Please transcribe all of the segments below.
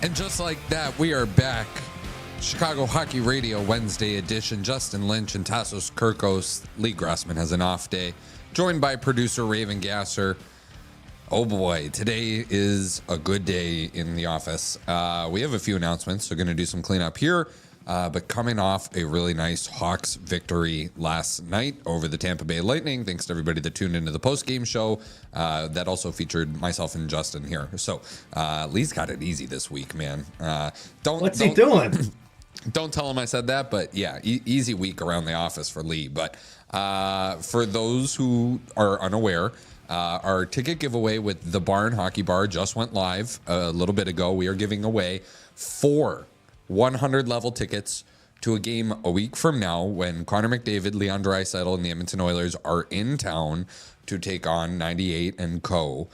And just like that, we are back. Chicago Hockey Radio Wednesday edition. Justin Lynch and Tassos Kirkos. Lee Grossman has an off day. Joined by producer Raven Gasser. Oh boy, today is a good day in the office. We have a few announcements. We're going to do some cleanup here. But coming off a really nice Hawks victory last night over the Tampa Bay Lightning, thanks to everybody that tuned into the post-game show. That also featured myself and Justin here. So Lee's got it easy this week, man. What's he doing? Don't tell him I said that, but yeah, easy week around the office for Lee. But for those who are unaware, our ticket giveaway with the Barn Hockey Bar just went live a little bit ago. We are giving away 4 100 level tickets to a game a week from now when Connor McDavid, Leon Draisaitl, and the Edmonton Oilers are in town to take on 98 and Co.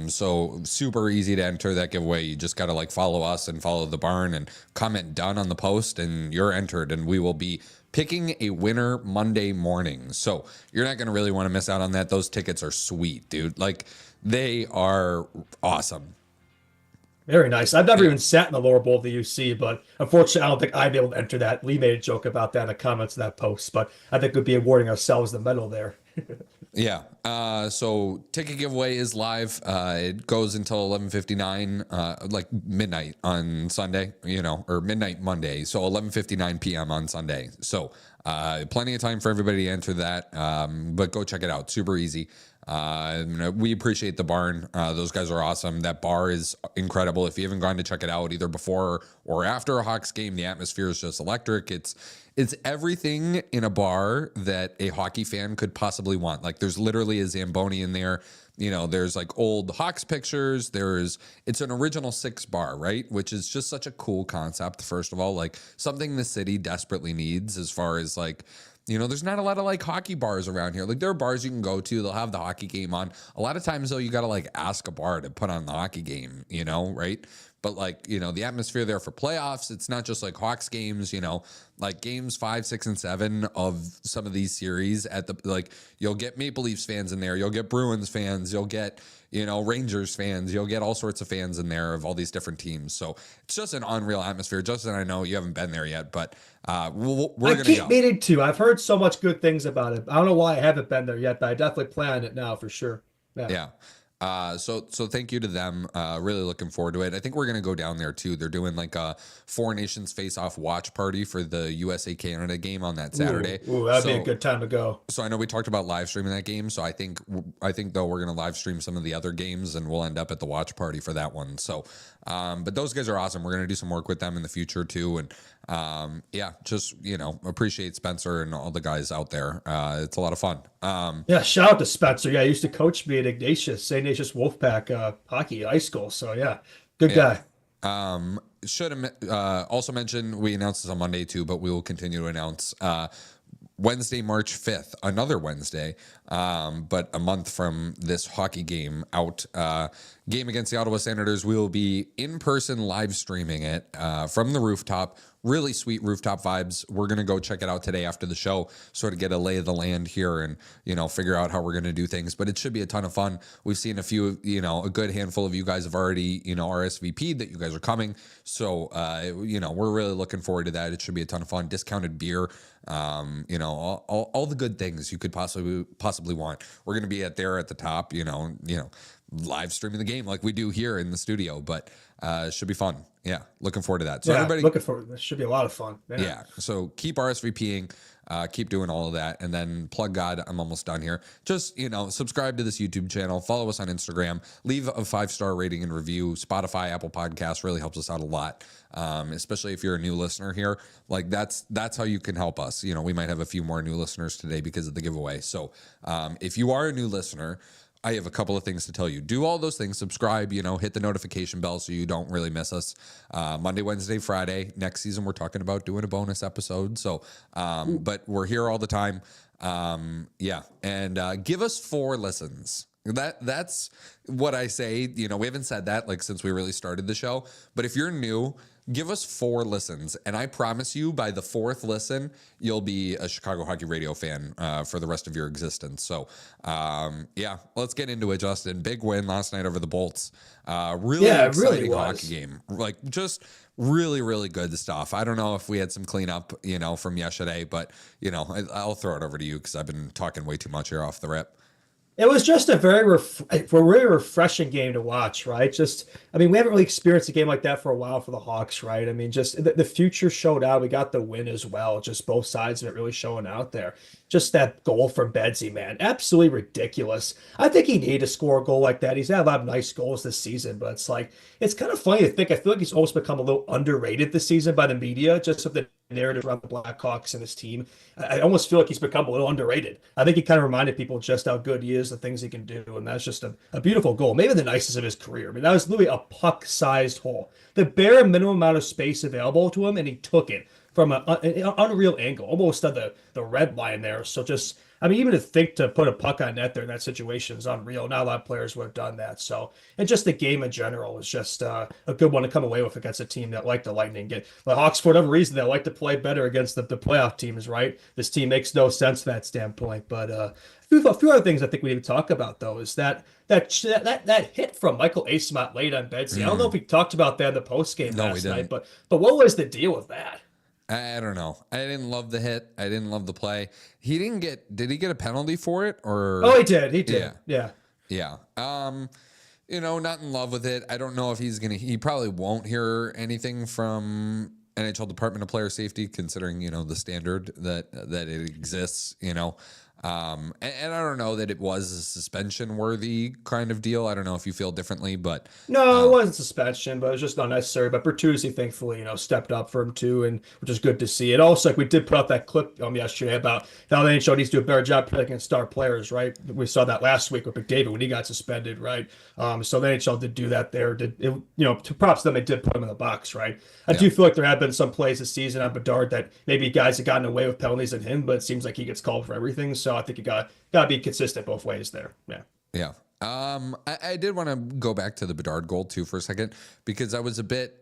So super easy to enter that giveaway. You just got to follow us and follow the Barn and comment done on the post and you're entered, and we will be picking a winner Monday morning. So you're not going to really want to miss out on that. Those tickets are sweet, dude. They are awesome. Very nice. I've never even sat in the lower bowl of the UC, but unfortunately, I don't think I'd be able to enter that. Lee made a joke about that in the comments of that post, but I think we'd be awarding ourselves the medal there. Yeah. So ticket giveaway is live. It goes until 11:59, like midnight on Sunday, or midnight Monday. So 11:59 p.m. on Sunday. So plenty of time for everybody to enter that. But go check it out. Super easy. We appreciate the Barn. Those guys are awesome. That bar is incredible. If you haven't gone to check it out either before or after a Hawks game, the atmosphere is just electric. It's everything in a bar that a hockey fan could possibly want. There's literally a Zamboni in there. There's old Hawks pictures. It's an original 6 bar, right? Which is just such a cool concept. First of all, something the city desperately needs as far as there's not a lot of hockey bars around here. There are bars you can go to. They'll have the hockey game on. A lot of times though, you got to ask a bar to put on the hockey game, right? But the atmosphere there for playoffs, it's not just Hawks games, games 5, 6, and 7 of some of these series at the, you'll get Maple Leafs fans in there. You'll get Bruins fans. You'll get, Rangers fans. You'll get all sorts of fans in there of all these different teams. So it's just an unreal atmosphere. Justin, I know you haven't been there yet, but we're going to go. I keep meaning to. I've heard so much good things about it. I don't know why I haven't been there yet, but I definitely plan it now for sure. Yeah. So thank you to them. Really looking forward to it. I think we're going to go down there too. They're doing a 4 Nations face-off watch party for the USA-Canada game on that Saturday. Ooh, that'd be a good time to go. So I know we talked about live streaming that game. So I think though we're going to live stream some of the other games and we'll end up at the watch party for that one. So, but those guys are awesome. We're going to do some work with them in the future too. And, just, appreciate Spencer and all the guys out there. It's a lot of fun. Yeah. Shout out to Spencer. Yeah. He used to coach me at Ignatius Wolfpack, hockey high school. So yeah, good guy. Should have also mentioned, we announced this on Monday too, but we will continue to announce, Wednesday, March 5th, another Wednesday, but a month from this hockey game out, game against the Ottawa Senators. We will be in person live streaming it from the rooftop. Really sweet rooftop vibes. We're going to go check it out today after the show, sort of get a lay of the land here and, figure out how we're going to do things. But it should be a ton of fun. We've seen a few, a good handful of you guys have already, RSVP'd that you guys are coming. So, we're really looking forward to that. It should be a ton of fun. Discounted beer, all the good things you could possibly want. We're going to be at the top, live streaming the game like we do here in the studio, but it should be fun. Yeah, looking forward to that. So everybody, looking forward. This should be a lot of fun. Yeah. So keep RSVPing, keep doing all of that, and then plug God. I'm almost done here. Just subscribe to this YouTube channel, follow us on Instagram, leave a 5-star rating and review. Spotify, Apple Podcasts really helps us out a lot, especially if you're a new listener here. That's how you can help us. We might have a few more new listeners today because of the giveaway. So if you are a new listener, I have a couple of things to tell you. Do all those things. Subscribe, hit the notification bell so you don't really miss us. Monday, Wednesday, Friday. Next season, we're talking about doing a bonus episode. So, but we're here all the time. And give us 4 listens. That's what I say. You know, we haven't said that like since we really started the show. But if you're new, give us 4 listens, and I promise you, by the 4th listen, you'll be a Chicago Hockey Radio fan for the rest of your existence. So, yeah, let's get into it, Justin. Big win last night over the Bolts. Really Yeah, it really exciting was. hockey game. Like just really, really good stuff. I don't know if we had some cleanup, you know, from yesterday, but you know, I'll throw it over to you because I've been talking way too much here off the rip. It was just a very refreshing game to watch, right? Just, I mean, we haven't really experienced a game like that for a while for the Hawks, right? I mean, just the future showed out. We got the win as well. Just both sides of it really showing out there. Just that goal from Bedsy, man, absolutely ridiculous. I think he needed to score a goal like that. He's had a lot of nice goals this season, but it's like it's kind of funny to think. I feel like he's almost become a little underrated this season by the media, just with the narrative around the Blackhawks and his team. I almost feel like he's become a little underrated. I think he kind of reminded people just how good he is, the things he can do, and that's just a beautiful goal. Maybe the nicest of his career. I mean, that was literally a puck-sized hole, the bare minimum amount of space available to him, and he took it from an unreal angle, almost on the red line there. So just, I mean, even to think to put a puck on net there in that situation is unreal. Not a lot of players would have done that. So, and just the game in general was just a good one to come away with against a team that like the Lightning. Get the Hawks, for whatever reason, they like to play better against the playoff teams, right? This team makes no sense from that standpoint. But a few other things I think we need to talk about though is that hit from Michael Eismat late on Bedsy. I don't know if we talked about that in the post game last night, but what was the deal with that? I don't know. I didn't love the hit. I didn't love the play. Did he get a penalty for it or? Oh, he did. He did. Yeah. Yeah. You know, not in love with it. I don't know if he probably won't hear anything from NHL Department of Player Safety, considering, you know, the standard that it exists, you know. And I don't know that it was a suspension worthy kind of deal. I don't know if you feel differently, but no, it wasn't suspension, but it was just unnecessary. But Bertuzzi, thankfully, you know, stepped up for him too, and which is good to see. It also, like, we did put out that clip yesterday about how the NHL needs to do a better job protecting star players, right? We saw that last week with McDavid when he got suspended, right? So the NHL did do that there. You know, to props to them, they did put him in the box, right? I do feel like there have been some plays this season on Bedard that maybe guys have gotten away with penalties than him, but it seems like he gets called for everything. So I think you got to be consistent both ways there. Yeah. Yeah. I did want to go back to the Bedard goal too for a second because I was a bit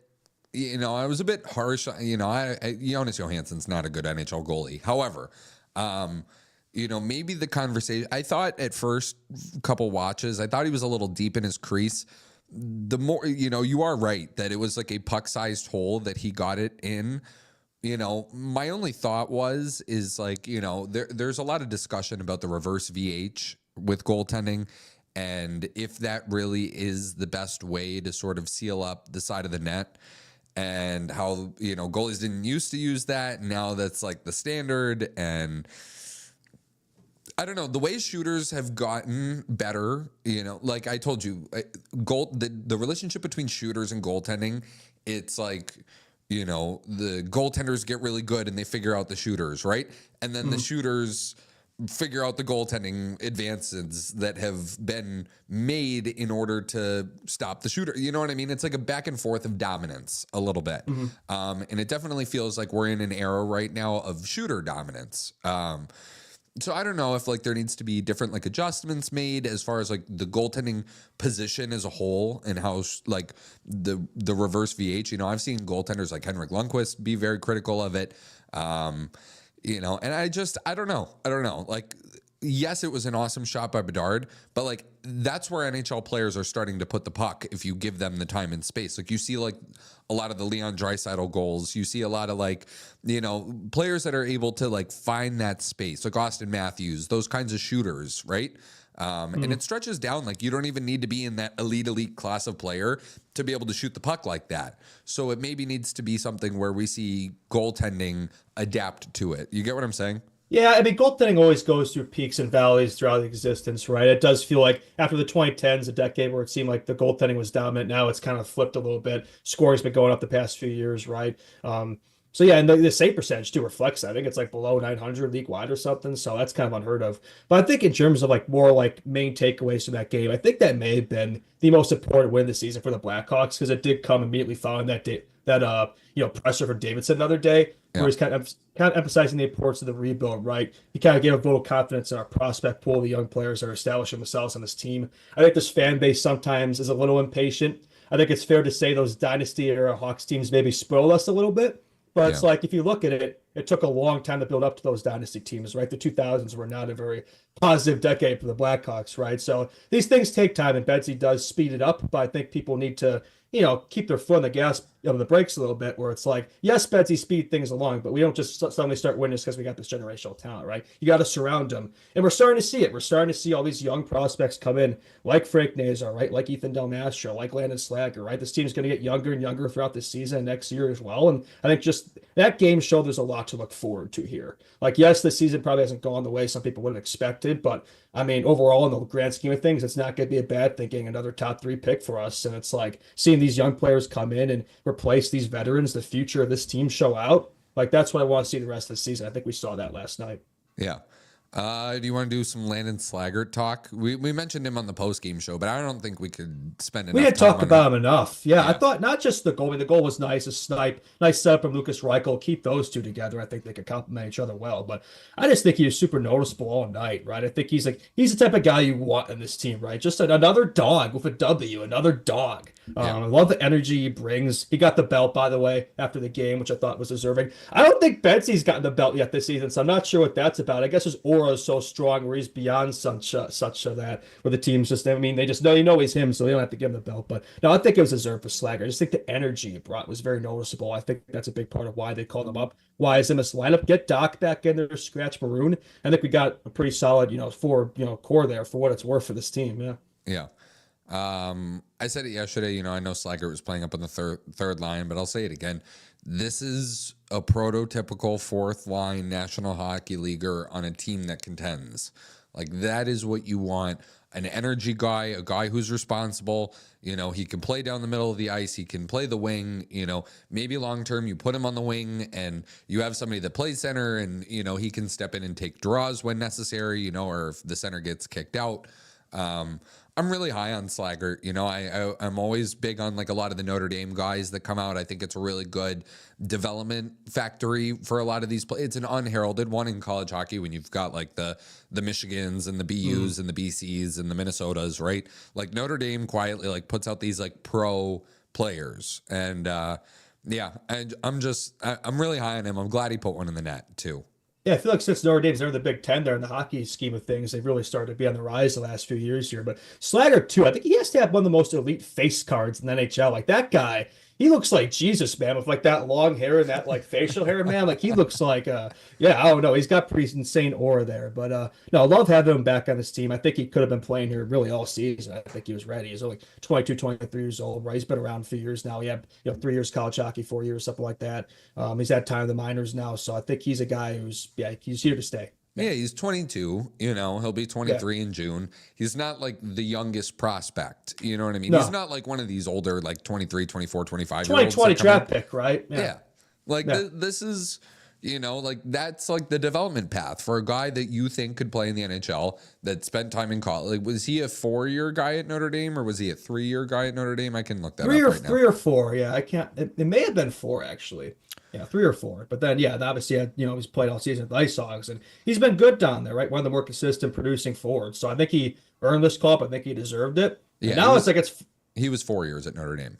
harsh. You know, Jonas Johansson's not a good NHL goalie. However, you know, maybe the conversation, I thought at first couple watches, I thought he was a little deep in his crease. The more, you know, you are right that it was like a puck-sized hole that he got it in. You know, my only thought is like, you know, there's a lot of discussion about the reverse VH with goaltending and if that really is the best way to sort of seal up the side of the net and how, you know, goalies didn't used to use that. Now that's like the standard. And I don't know, the way shooters have gotten better, you know, like I told you, the relationship between shooters and goaltending, it's like, you know, the goaltenders get really good and they figure out the shooters, right? And then the shooters figure out the goaltending advances that have been made in order to stop the shooter. You know what I mean? It's like a back and forth of dominance a little bit. And it definitely feels like we're in an era right now of shooter dominance. So I don't know if like there needs to be different like adjustments made as far as like the goaltending position as a whole and how like the reverse VH, you know, I've seen goaltenders like Henrik Lundqvist be very critical of it. You know, and I don't know. Like, yes, it was an awesome shot by Bedard, but like that's where NHL players are starting to put the puck if you give them the time and space. Like you see like a lot of the Leon Draisaitl goals. You see a lot of like, you know, players that are able to like find that space, like Austin Matthews, those kinds of shooters, right? And it stretches down. Like you don't even need to be in that elite class of player to be able to shoot the puck like that. So it maybe needs to be something where we see goaltending adapt to it. You get what I'm saying? Yeah, I mean, goaltending always goes through peaks and valleys throughout existence, right? It does feel like after the 2010s, a decade where it seemed like the goaltending was dominant, now it's kind of flipped a little bit. Scoring's been going up the past few years, right? So yeah, and the save percentage too reflects that. I think it's like below 900 league wide or something. So that's kind of unheard of. But I think in terms of like more like main takeaways from that game, I think that may have been the most important win of the season for the Blackhawks because it did come immediately following that day, presser for Davidson the other day, where Yeah. he's kind of emphasizing the importance of the rebuild, right? He kind of gave a vote of confidence in our prospect pool, the young players that are establishing themselves on this team. I think this fan base sometimes is a little impatient. I think it's fair to say those dynasty era Hawks teams maybe spoil us a little bit. But Yeah. it's like, if you look at it, it took a long time to build up to those dynasty teams, right? The 2000s were not a very positive decade for the Blackhawks, right? So these things take time, and Betsy does speed it up. But I think people need to, keep their foot on the gas of the brakes a little bit, where it's like, yes, Betsy speed things along, but we don't just suddenly start winning just because we got this generational talent, right? You got to surround them. And we're starting to see it. We're starting to see all these young prospects come in, like Frank Nazar, right? Like Ethan Del Mastro, like Landon Slager, right? This team's going to get younger and younger throughout this season and next year as well. And I think just that game showed there's a lot to look forward to here. Like, yes, this season probably hasn't gone the way some people would have expected, but I mean, overall, in the grand scheme of things, it's not going to be a bad thing getting another top 3 pick for us. And it's like seeing these young players come in and replace these veterans, the future of this team show out. Like, that's what I want to see the rest of the season. I think we saw that last night. Yeah. Do you want to do some Landon Slaggert talk? We mentioned him on the post-game show, but I don't think we could spend enough We had time talked on about him enough. Yeah, Yeah. I thought not just the goal. I mean, the goal was nice, a snipe, nice setup from Lucas Reichel. Keep those two together. I think they could complement each other well. But I just think he was super noticeable all night, right? I think he's the type of guy you want in this team, right? Just another dog with a W, another dog. Yeah. I love the energy he brings. He got the belt, by the way, after the game, which I thought was deserving. I don't think Betsy's gotten the belt yet this season, so I'm not sure what that's about. I guess his aura is so strong where he's beyond such that where the team's just, I mean, they just know he's him, so they don't have to give him the belt. But no, I think it was deserved for Slager. I just think the energy he brought was very noticeable. I think that's a big part of why they called him up. Why is in this lineup? Get Doc back in there, scratch Maroon. I think we got a pretty solid, core there for what it's worth for this team. Yeah. Yeah. I said it yesterday, I know Slaggert was playing up on the third line, but I'll say it again. This is a prototypical fourth line National Hockey Leaguer on a team that contends. Like, that is what you want. An energy guy, a guy who's responsible. He can play down the middle of the ice. He can play the wing. Maybe long term you put him on the wing and you have somebody that plays center, and, he can step in and take draws when necessary, or if the center gets kicked out. I'm really high on Slaggert. I'm always big on like a lot of the Notre Dame guys that come out. I think it's a really good development factory for a lot of these players. It's an unheralded one in college hockey when you've got like the Michigans and the BUs and the BCs and the Minnesotas, right? Like Notre Dame quietly like puts out these like pro players. And I'm really high on him. I'm glad he put one in the net too. Yeah, I feel like since Notre Dame's they're the Big Ten there in the hockey scheme of things, they've really started to be on the rise the last few years here. But Slager, too, I think he has to have one of the most elite face cards in the NHL. Like, that guy, he looks like Jesus, man, with like that long hair and that like facial hair, man. Like, he looks like, I don't know. He's got pretty insane aura there. But no, I love having him back on this team. I think he could have been playing here really all season. I think he was ready. He's only 22, 23 years old, right? He's been around a few years now. He had 3 years college hockey, 4 years, something like that. He's had time in the minors now. So I think he's a guy he's here to stay. Yeah, he's 22, he'll be 23 in June. He's not like the youngest prospect, you know what I mean? No. He's not like one of these older, like 23, 24, 25 2020 draft pick, right? Yeah. This is, like that's like the development path for a guy that you think could play in the NHL that spent time in college. Like, was he a 4-year guy at Notre Dame or was he a 3-year guy at Notre Dame? I can look that up right now. 3 or 4. Yeah, I can't. It may have been 4 actually. Yeah, 3 or 4. But then, obviously, he's played all season with the Ice Hogs, and he's been good down there, right? One of the more consistent producing forwards. So I think he earned this call up. I think he deserved it. Yeah, and now he was 4 years at Notre Dame.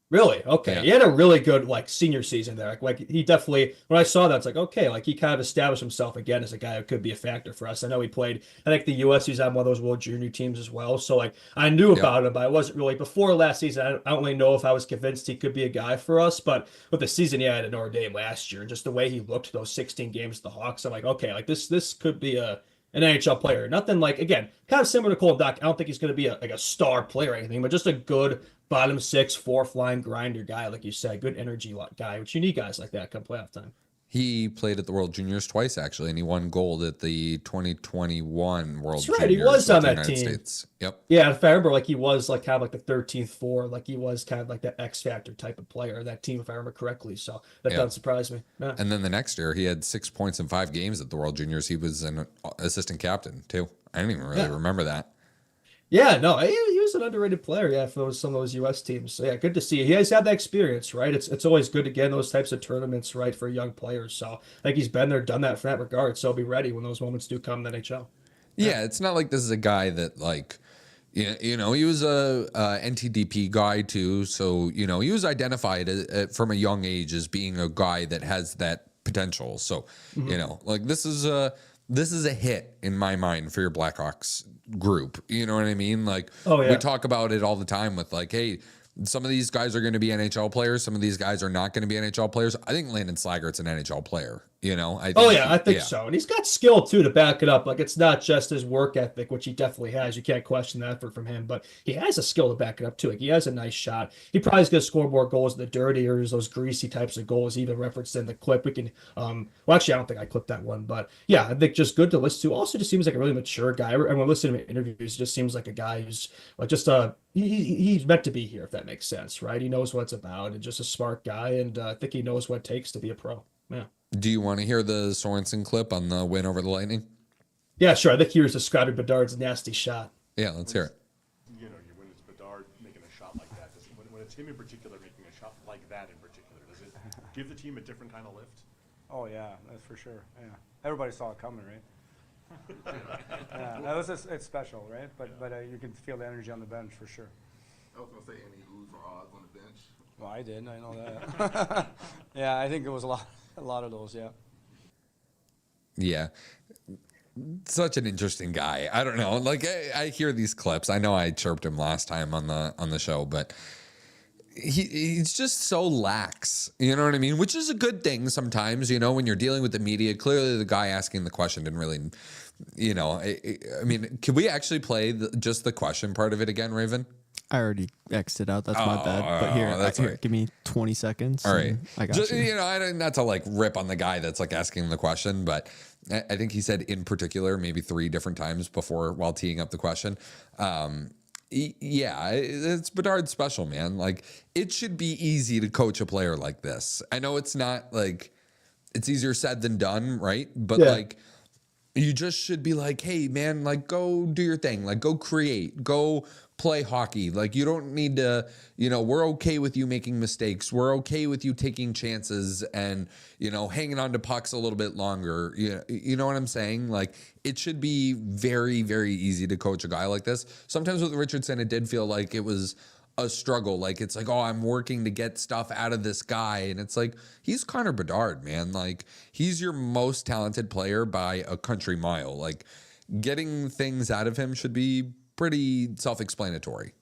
Really? Okay. Yeah. He had a really good senior season there. Like he definitely, when I saw that, it's like, okay, like he kind of established himself again as a guy who could be a factor for us. I know he played, I think the US, he's on one of those World Junior teams as well. So I knew about him, but I wasn't really, before last season, I don't really know if I was convinced he could be a guy for us. But with the season he had at Notre Dame last year, just the way he looked those 16 games with the Hawks, I'm like, okay, like this could be an NHL player. Nothing like, again, kind of similar to Cole Doc. I don't think he's going to be a star player or anything, but just a good bottom 6, fourth line grinder guy, like you said, good energy guy, which you need guys like that come playoff time. He played at the World Juniors twice, actually, and he won gold at the 2021 World That's right, Juniors. he was on that United team. States. Yep. Yeah, if I remember, he was kind of like the 13th forward, like he was kind of like that X Factor type of player, that team, if I remember correctly. So that doesn't surprise me. Yeah. And then the next year, he had 6 points in 5 games at the World Juniors. He was an assistant captain, too. I didn't even really remember that. Yeah, no, he was an underrated player, yeah, for some of those U.S. teams. So yeah, good to see. He has had that experience, right? It's always good to get in those types of tournaments, right, for young players. So I think he's been there, done that for that regard. So be ready when those moments do come in the NHL. Yeah. Yeah, it's not like this is a guy that like, he was a NTDP guy too, so he was identified from a young age as being a guy that has that potential. So like this is a hit in my mind for your Blackhawks group. You know what I mean? Like we talk about it all the time with like, hey, some of these guys are going to be NHL players. Some of these guys are not going to be NHL players. I think Landon Slaggert's an NHL player. I think so. And he's got skill too to back it up. Like it's not just his work ethic, which he definitely has. You can't question that from him, but he has a skill to back it up too. Like he has a nice shot. He probably is going to score more goals in the dirtiers, those greasy types of goals, even referenced in the clip. We can, well, actually, I don't think I clipped that one, but yeah, I think just good to listen to. Also, just seems like a really mature guy. And when listening to interviews, just seems like a guy who's like just he's meant to be here, if that makes sense, right? He knows what it's about and just a smart guy. And I think he knows what it takes to be a pro. Yeah. Do you want to hear the Sorensen clip on the win over the Lightning? Yeah, sure. I think he was describing Bedard's nasty shot. Yeah, let's hear it. When it's Bedard making a shot like that, when it's him in particular making a shot like that in particular, does it give the team a different kind of lift? Oh yeah, that's for sure. Yeah, everybody saw it coming, right? Yeah, that was it's special, right? But you can feel the energy on the bench for sure. I was gonna say any oohs or ahs on the bench. Well, I did. I know that. Yeah, I think it was a lot of those. Yeah. Yeah. Such an interesting guy. I don't know. Like I hear these clips. I know I chirped him last time on the show, but he's just so lax. You know what I mean? Which is a good thing sometimes. When you're dealing with the media. Clearly, the guy asking the question didn't really. I mean, could we actually play just the question part of it again, Raven? I already X'd it out. That's my bad. But here, give me 20 seconds. All right. I got you. Not to like rip on the guy that's like asking the question, but I think he said in particular maybe 3 different times while teeing up the question. Yeah, it's Bedard's special, man. Like it should be easy to coach a player like this. I know it's not like it's easier said than done, right? But like you just should be like, hey man, like go do your thing, like go create, go play hockey. Like you don't need to, we're okay with you making mistakes. We're okay with you taking chances and, hanging on to pucks a little bit longer. You know what I'm saying? Like it should be very, very easy to coach a guy like this. Sometimes with Richardson, it did feel like it was a struggle. Like it's like, oh, I'm working to get stuff out of this guy. And it's like, he's Connor Bedard, man. Like he's your most talented player by a country mile. Like getting things out of him should be pretty self-explanatory.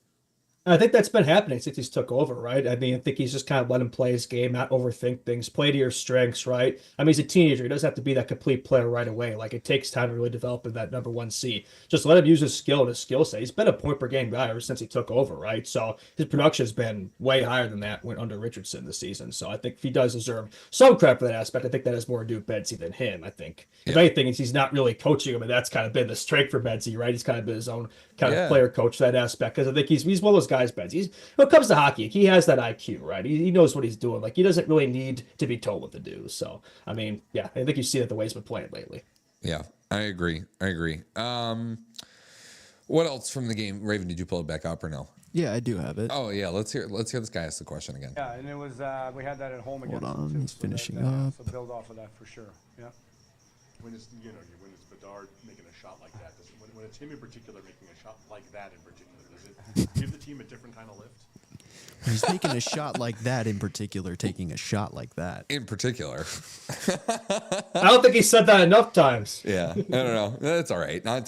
I think that's been happening since he's took over, right? I mean, I think he's just kind of let him play his game, not overthink things, play to your strengths, right? I mean, he's a teenager. He doesn't have to be that complete player right away. Like, it takes time to really develop in that number 1C. Just let him use his skill and his skill set. He's been a point per game guy ever since he took over, right? So his production has been way higher than that when under Richardson this season. So I think he does deserve some credit for that aspect. I think that has more to do with Bedsy than him, I think. If anything, he's not really coaching him, and that's kind of been the strength for Bedsy, right? He's kind of been his own kind of player coach that aspect, because I think he's one of those guys, Bedsy. When it comes to hockey, he has that IQ, right? He knows what he's doing. Like, he doesn't really need to be told what to do. So, I mean, yeah, I think you see that the way he's been playing lately. Yeah, I agree. What else from the game? Raven, did you pull it back up or no? Yeah, I do have it. Oh, yeah, let's hear this guy ask the question again. Yeah, and it was, we had that at home again. Hold on, he's finishing up. So build off of that for sure, yeah. When it's, when it's Bedard making a shot like that, when it's him in particular making a shot like that in particular, does it give the team a different kind of lift? He's making a shot like that in particular, taking a shot like that. In particular. I don't think he said that enough times. Yeah, I don't know. That's all right. I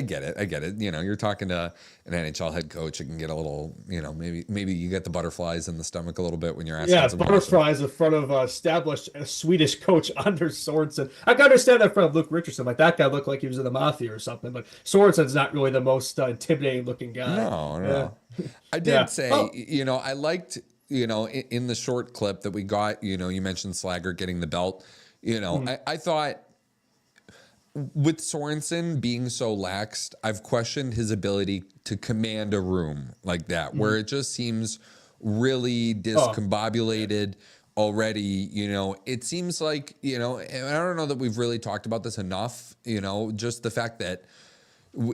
get it. You're talking to an NHL head coach. It can get a little, maybe you get the butterflies in the stomach a little bit when you're asking. Yeah, butterflies in front of established Swedish coach Anders Sorensen. I can understand that in front of Luke Richardson. Like, that guy looked like he was in the mafia or something. But Sorensen's not really the most intimidating looking guy. No. Yeah. I did say, I liked, in the short clip that we got, you mentioned Slagger getting the belt. I thought with Sorensen being so laxed, I've questioned his ability to command a room like that, where it just seems really discombobulated already. It seems like, and I don't know that we've really talked about this enough, just the fact that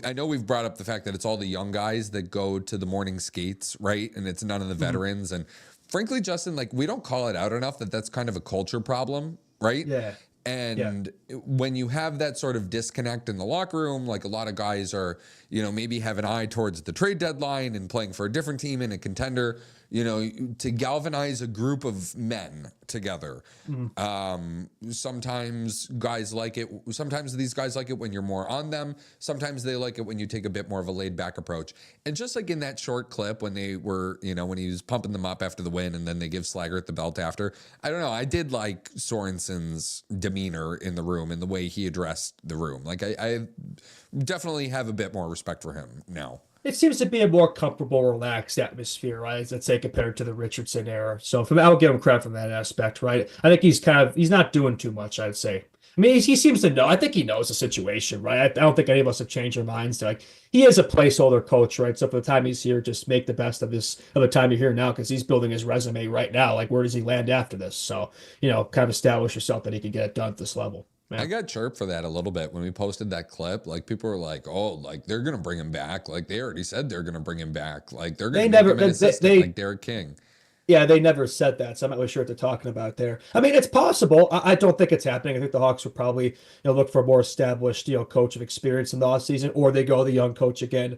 I know we've brought up the fact that it's all the young guys that go to the morning skates, right? And it's none of the veterans. And frankly, Justin, like we don't call it out enough that that's kind of a culture problem, right? Yeah. And when you have that sort of disconnect in the locker room, like a lot of guys are, maybe have an eye towards the trade deadline and playing for a different team and a contender, to galvanize a group of men together. Sometimes guys like it. Sometimes these guys like it when you're more on them. Sometimes they like it when you take a bit more of a laid back approach. And just like in that short clip when they were, when he was pumping them up after the win and then they give Slaggert the belt after, I don't know. I did like Sorensen's demeanor in the room and the way he addressed the room. Like I definitely have a bit more respect for him now. It seems to be a more comfortable, relaxed atmosphere, right? Let's say compared to the Richardson era. So I'll give him credit from that aspect, right? I think he's not doing too much, I'd say. I mean, he seems to know. I think he knows the situation, right? I don't think any of us have changed our minds. Like he is a placeholder coach, right? So for the time he's here, just make the best of the time you're here now, because he's building his resume right now. Like where does he land after this? So kind of establish yourself that he can get it done at this level. I got chirped for that a little bit when we posted that clip. Like people were like, "Oh, like they're gonna bring him back. Like they already said they're gonna bring him back. Like they're gonna make him an assistant like Derek King." Yeah, they never said that, so I'm not really sure what they're talking about there. I mean, it's possible. I don't think it's happening. I think the Hawks will probably look for a more established coach of experience in the offseason, or they go the young coach again.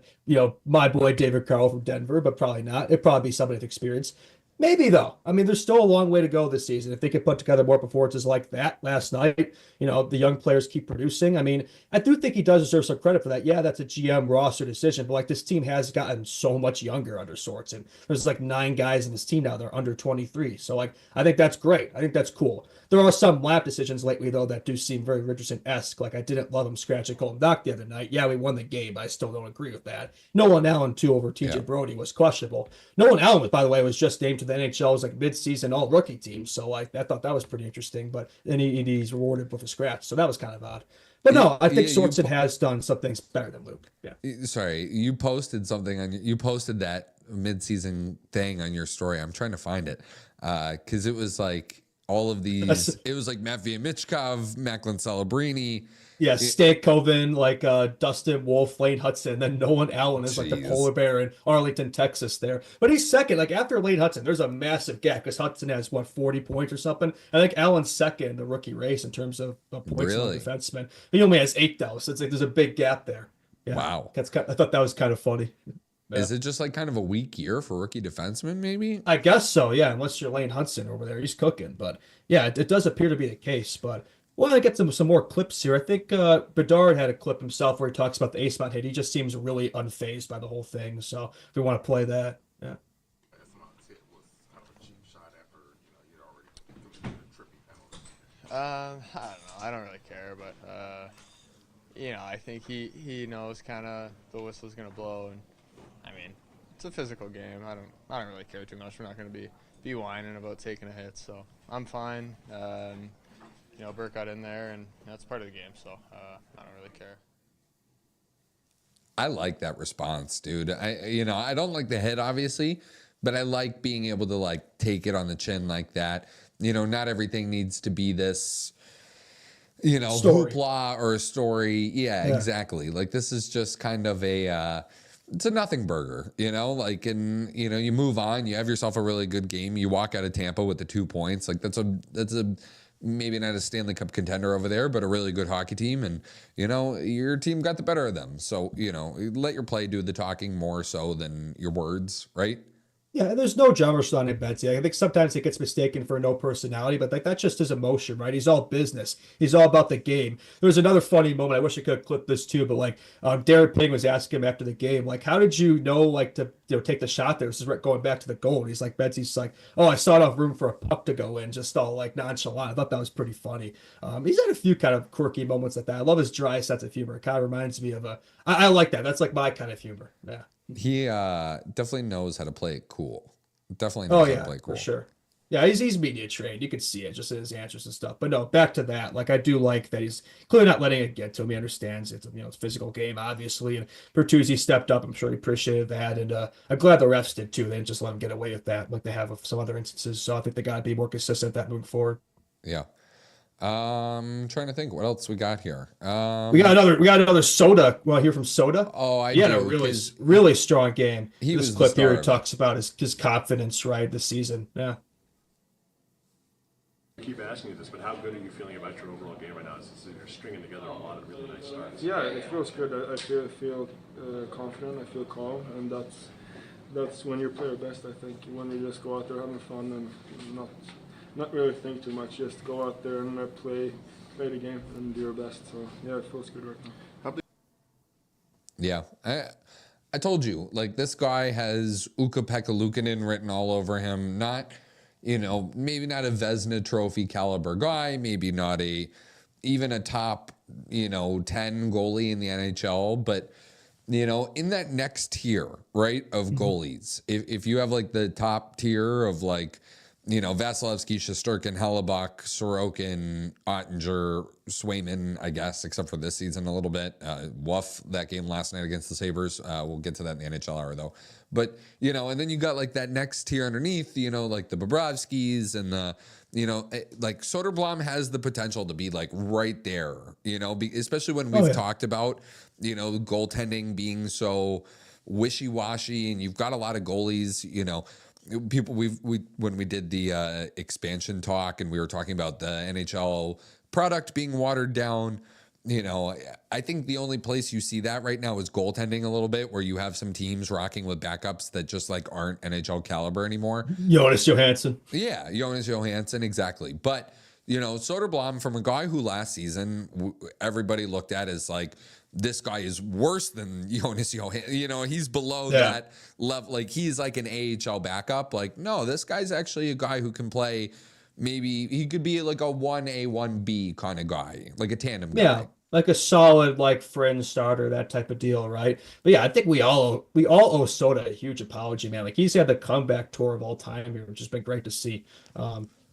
My boy David Carl from Denver, but probably not. It'd probably be somebody with experience. Maybe though. I mean, there's still a long way to go this season. If they could put together more performances like that last night, the young players keep producing. I mean, I do think he does deserve some credit for that. Yeah, that's a GM roster decision, but like this team has gotten so much younger under sorts, and there's like 9 guys in this team now that are under 23. So like, I think that's great. I think that's cool. There are some lap decisions lately though that do seem very Richardson-esque. Like I didn't love him scratching Colton Dock the other night. Yeah, we won the game, but I still don't agree with that. Nolan Allen too over TJ Brody was questionable. Nolan Allen, by the way, was just named to the NHL's like mid-season all-rookie team. So like I thought that was pretty interesting. But then he's rewarded with a scratch, so that was kind of odd. But no, I think Sorensen has done some things better than Luke. Yeah. Sorry, you posted something you posted that mid-season thing on your story. I'm trying to find it because it was like all of these. It was like Matvei Michkov, Macklin Celebrini. Yeah, Stankoven, like Dustin Wolf, Lane Hudson, then Nolan Allen is like the polar bear in Arlington, Texas there. But he's second. Like after Lane Hudson, there's a massive gap because Hudson has 40 points or something. I think Allen's second in the rookie race in terms of points really? For defenseman. He only has 8 though, so it's like there's a big gap there. Yeah. Wow. I thought that was kind of funny. Yeah. Is it just like kind of a weak year for rookie defensemen, maybe? I guess so, yeah, unless you're Lane Hudson over there. He's cooking. But yeah, it does appear to be the case. But well, I get some more clips here. I think Bedard had a clip himself where he talks about the ace spot hit. He just seems really unfazed by the whole thing. So if we want to play that, yeah. I don't know. I don't really care, but I think he knows kind of the whistle's gonna blow, and I mean, it's a physical game. I don't really care too much. We're not gonna be whining about taking a hit, so I'm fine. Burke got in there, and that's part of the game, so I don't really care. I like that response, dude. I don't like the hit, obviously, but I like being able to like take it on the chin like that. Not everything needs to be this, hoopla or a story. Yeah, exactly. Like this is just kind of it's a nothing burger, and you move on, you have yourself a really good game. You walk out of Tampa with the 2 points. Like that's a maybe not a Stanley Cup contender over there, but a really good hockey team. And, your team got the better of them. So, let your play do the talking more so than your words, right? Yeah, there's no drummer on it, Betsy. I think sometimes it gets mistaken for no personality, but like that's just his emotion, right? He's all business. He's all about the game. There was another funny moment. I wish I could have clipped this too, but like Derek Ping was asking him after the game, like, how did you know like to take the shot there? This is going back to the goal. And he's like, Betsy's like, oh, I saw enough room for a puck to go in, just all like nonchalant. I thought that was pretty funny. He's had a few kind of quirky moments like that. I love his dry sense of humor. It kind of reminds me of I like that. That's like my kind of humor. Yeah. He definitely knows how to play it cool. Definitely knows how to play it cool. For sure. Yeah, he's media trained. You can see it just in his answers and stuff. But no, back to that. Like I do like that he's clearly not letting it get to him. He understands it's it's a physical game, obviously. And Bertuzzi stepped up. I'm sure he appreciated that. And I'm glad the refs did too. They didn't just let him get away with that like they have with some other instances. So I think they got to be more consistent at that moving forward. Yeah. Trying to think what else we got here. We got another Soda. Want to hear from Soda? Oh, he had a really strong game. He this was clip here talks about his confidence, right, this season. Yeah. I keep asking you this, but how good are you feeling about your overall game right now? You're stringing together a lot of really nice starts. Yeah, it feels good. I feel confident. I feel calm, and that's when you play your best. I think when you just go out there having fun and not really think too much. Just go out there and play the game and do your best. So yeah, it feels good right now. Yeah, I told you, like, this guy has Ukko-Pekka Luukkonen written all over him. Not, maybe not a Vezina Trophy caliber guy, maybe not even a top, 10 goalie in the NHL, but in that next tier, right, of goalies, if you have like the top tier of like, Vasilevsky, Shesterkin, Hellebuck, Sorokin, Ottinger, Swayman, I guess, except for this season a little bit. Woof, that game last night against the Sabres. We'll get to that in the NHL hour, though. But, and then you got like that next tier underneath, like the Bobrovskys and the, like Soderblom has the potential to be like right there, especially when we've talked about, goaltending being so wishy-washy and you've got a lot of goalies, people when we did the expansion talk and we were talking about the NHL product being watered down, I think the only place you see that right now is goaltending a little bit, where you have some teams rocking with backups that just like aren't NHL caliber anymore. Jonas Johansson. Yeah, Jonas Johansson, exactly. But Soderblom, from a guy who last season everybody looked at as like, this guy is worse than Jonas Johansson. He's below that level. Like, he's like an AHL backup. Like, no, this guy's actually a guy who can play. Maybe he could be like a 1A, 1B kind of guy, like a tandem guy. Yeah, like a solid, like, fringe starter, that type of deal, right? But yeah, I think we all owe Soda a huge apology, man. Like, he's had the comeback tour of all time here, which has been great to see.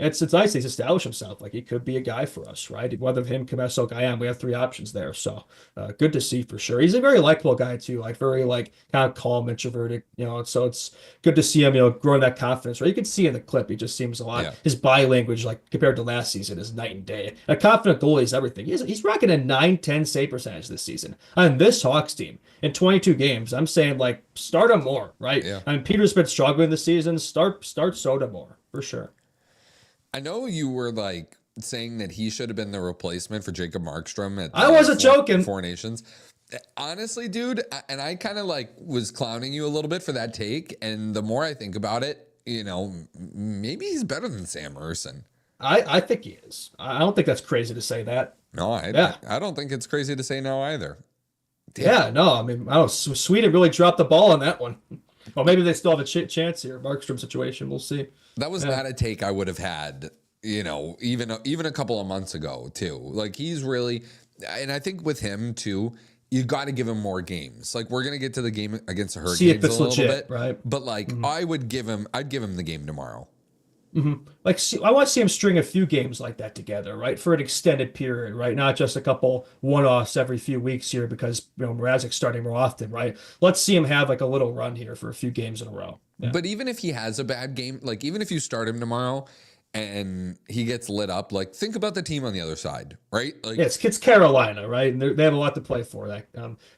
It's nice he's established himself. Like, he could be a guy for us, right? Whether him, Comesso, Guyan, we have three options there. So good to see for sure. He's a very likable guy too, like very like kind of calm, introverted, so it's good to see him, growing that confidence, right? You can see in the clip, he just seems a lot, his body language, like compared to last season, is night and day. A confident goalie is everything. He's rocking a 9-10 save percentage this season on this Hawks team in 22 games. I'm saying, like, start him more, right? Yeah. I mean, Peter's been struggling this season. Start Soda more for sure. I know you were like saying that he should have been the replacement for Jacob Markstrom at I wasn't joking. Four Nations. Honestly, dude, and I kind of like was clowning you a little bit for that take. And the more I think about it, maybe he's better than Sam Ersson. I think he is. I don't think that's crazy to say that. No, I don't think it's crazy to say no either. Damn. Yeah, no, I mean, I don't know, Sweden really dropped the ball on that one. Well, maybe they still have a chance here. Markstrom situation, we'll see. That was not a take I would have had, even a couple of months ago too. Like, he's really, and I think with him too, you got to give him more games. Like, we're gonna get to the game against the Hurricanes see if it's a little legit, bit, right? But like, I'd give him the game tomorrow. Like, I want to see him string a few games like that together, right, for an extended period, right? Not just a couple one-offs every few weeks here because Mrazek's starting more often, right? Let's see him have like a little run here for a few games in a row. Yeah. But even if he has a bad game, like even if you start him tomorrow and he gets lit up, like think about the team on the other side, right? Like, yeah, it's Carolina, right? And they have a lot to play for that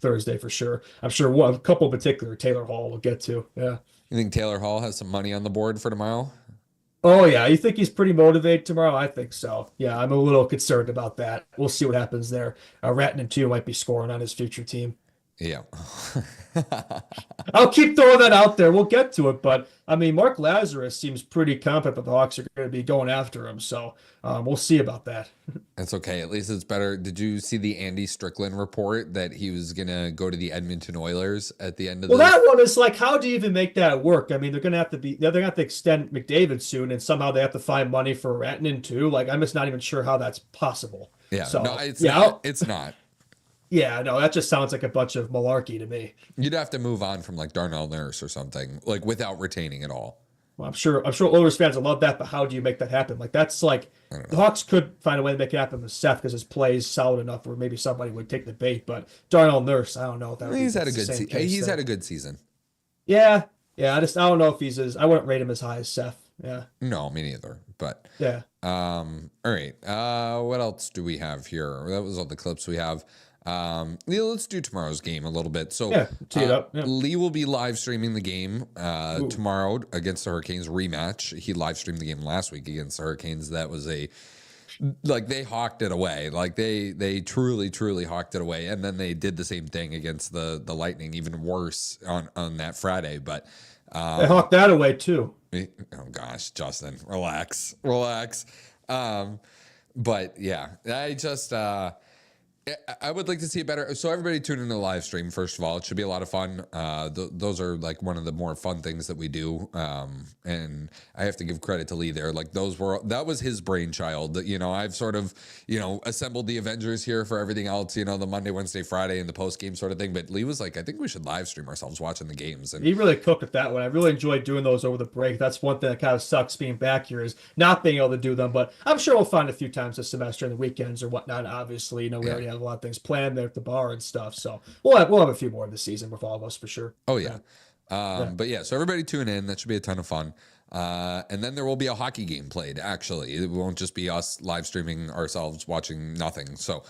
Thursday for sure. I'm sure a couple in particular, Taylor Hall will get to. Yeah. You think Taylor Hall has some money on the board for tomorrow? Oh, yeah. You think he's pretty motivated tomorrow? I think so. Yeah, I'm a little concerned about that. We'll see what happens there. Ratton, too, might be scoring on his future team. Yeah. I'll keep throwing that out there. We'll get to it. But, I mean, Mark Lazarus seems pretty confident that the Hawks are going to be going after him. So we'll see about that. That's okay. At least it's better. Did you see the Andy Strickland report that he was going to go to the Edmonton Oilers at the end of Well, that one is like, how do you even make that work? I mean, they're going to have to extend McDavid soon, and somehow they have to find money for Ratton too. Like, I'm just not even sure how that's possible. Yeah. So, no, it's not. Yeah, no, that just sounds like a bunch of malarkey to me. You'd have to move on from like Darnell Nurse or something, like without retaining it all. Well, I'm sure Oilers fans will love that, but how do you make that happen? Like, that's like the Hawks could find a way to make it happen with Seth because his play is solid enough where maybe somebody would take the bait. But Darnell Nurse, I don't know if that would He's had a good season. He's had a good season. Yeah. I don't know if I wouldn't rate him as high as Seth. Yeah. No, me neither. But Yeah. all right. What else do we have here? That was all the clips we have. Yeah, let's do tomorrow's game a little bit. So Yeah. Tee it up. Yeah. Lee will be live streaming the game Ooh. tomorrow against the Hurricanes rematch. He live streamed the game last week against the Hurricanes. That was they hawked it away. Like they truly hawked it away. And then they did the same thing against the Lightning, even worse on that Friday. But they hawked that away too. oh gosh, Justin, relax. But yeah, I would like to see it better. So everybody tune in to the live stream. First of all, it should be a lot of fun. Those are like one of the more fun things that we do. And I have to give credit to Lee there. Like that was his brainchild. I've sort of, assembled the Avengers here for everything else, the Monday, Wednesday, Friday and the post game sort of thing. But Lee was like, I think we should live stream ourselves watching the games. And he really cooked at that one. I really enjoyed doing those over the break. That's one thing that kind of sucks being back here is not being able to do them. But I'm sure we'll find a few times this semester in the weekends or whatnot. Obviously, we already have a lot of things planned there at the bar and stuff. So we'll have a few more this season with all of us for sure. Oh yeah. But yeah, so everybody tune in. That should be a ton of fun. And then there will be a hockey game played. Actually, it won't just be us live streaming ourselves watching nothing. So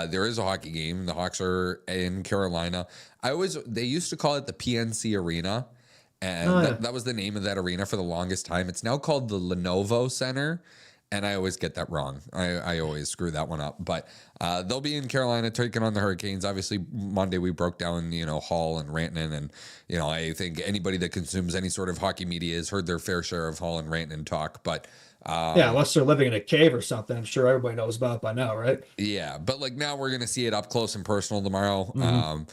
there is a hockey game. The Hawks are in Carolina. They used to call it the PNC Arena. And that was the name of that arena for the longest time. It's now called the Lenovo Center. And I always get that wrong. I always screw that one up. But they'll be in Carolina taking on the Hurricanes. Obviously, Monday we broke down, Hall and Rantanen. And, I think anybody that consumes any sort of hockey media has heard their fair share of Hall and Rantanen talk. But yeah, unless they're living in a cave or something. I'm sure everybody knows about it by now, right? Yeah, but now we're going to see it up close and personal tomorrow. Mm-hmm.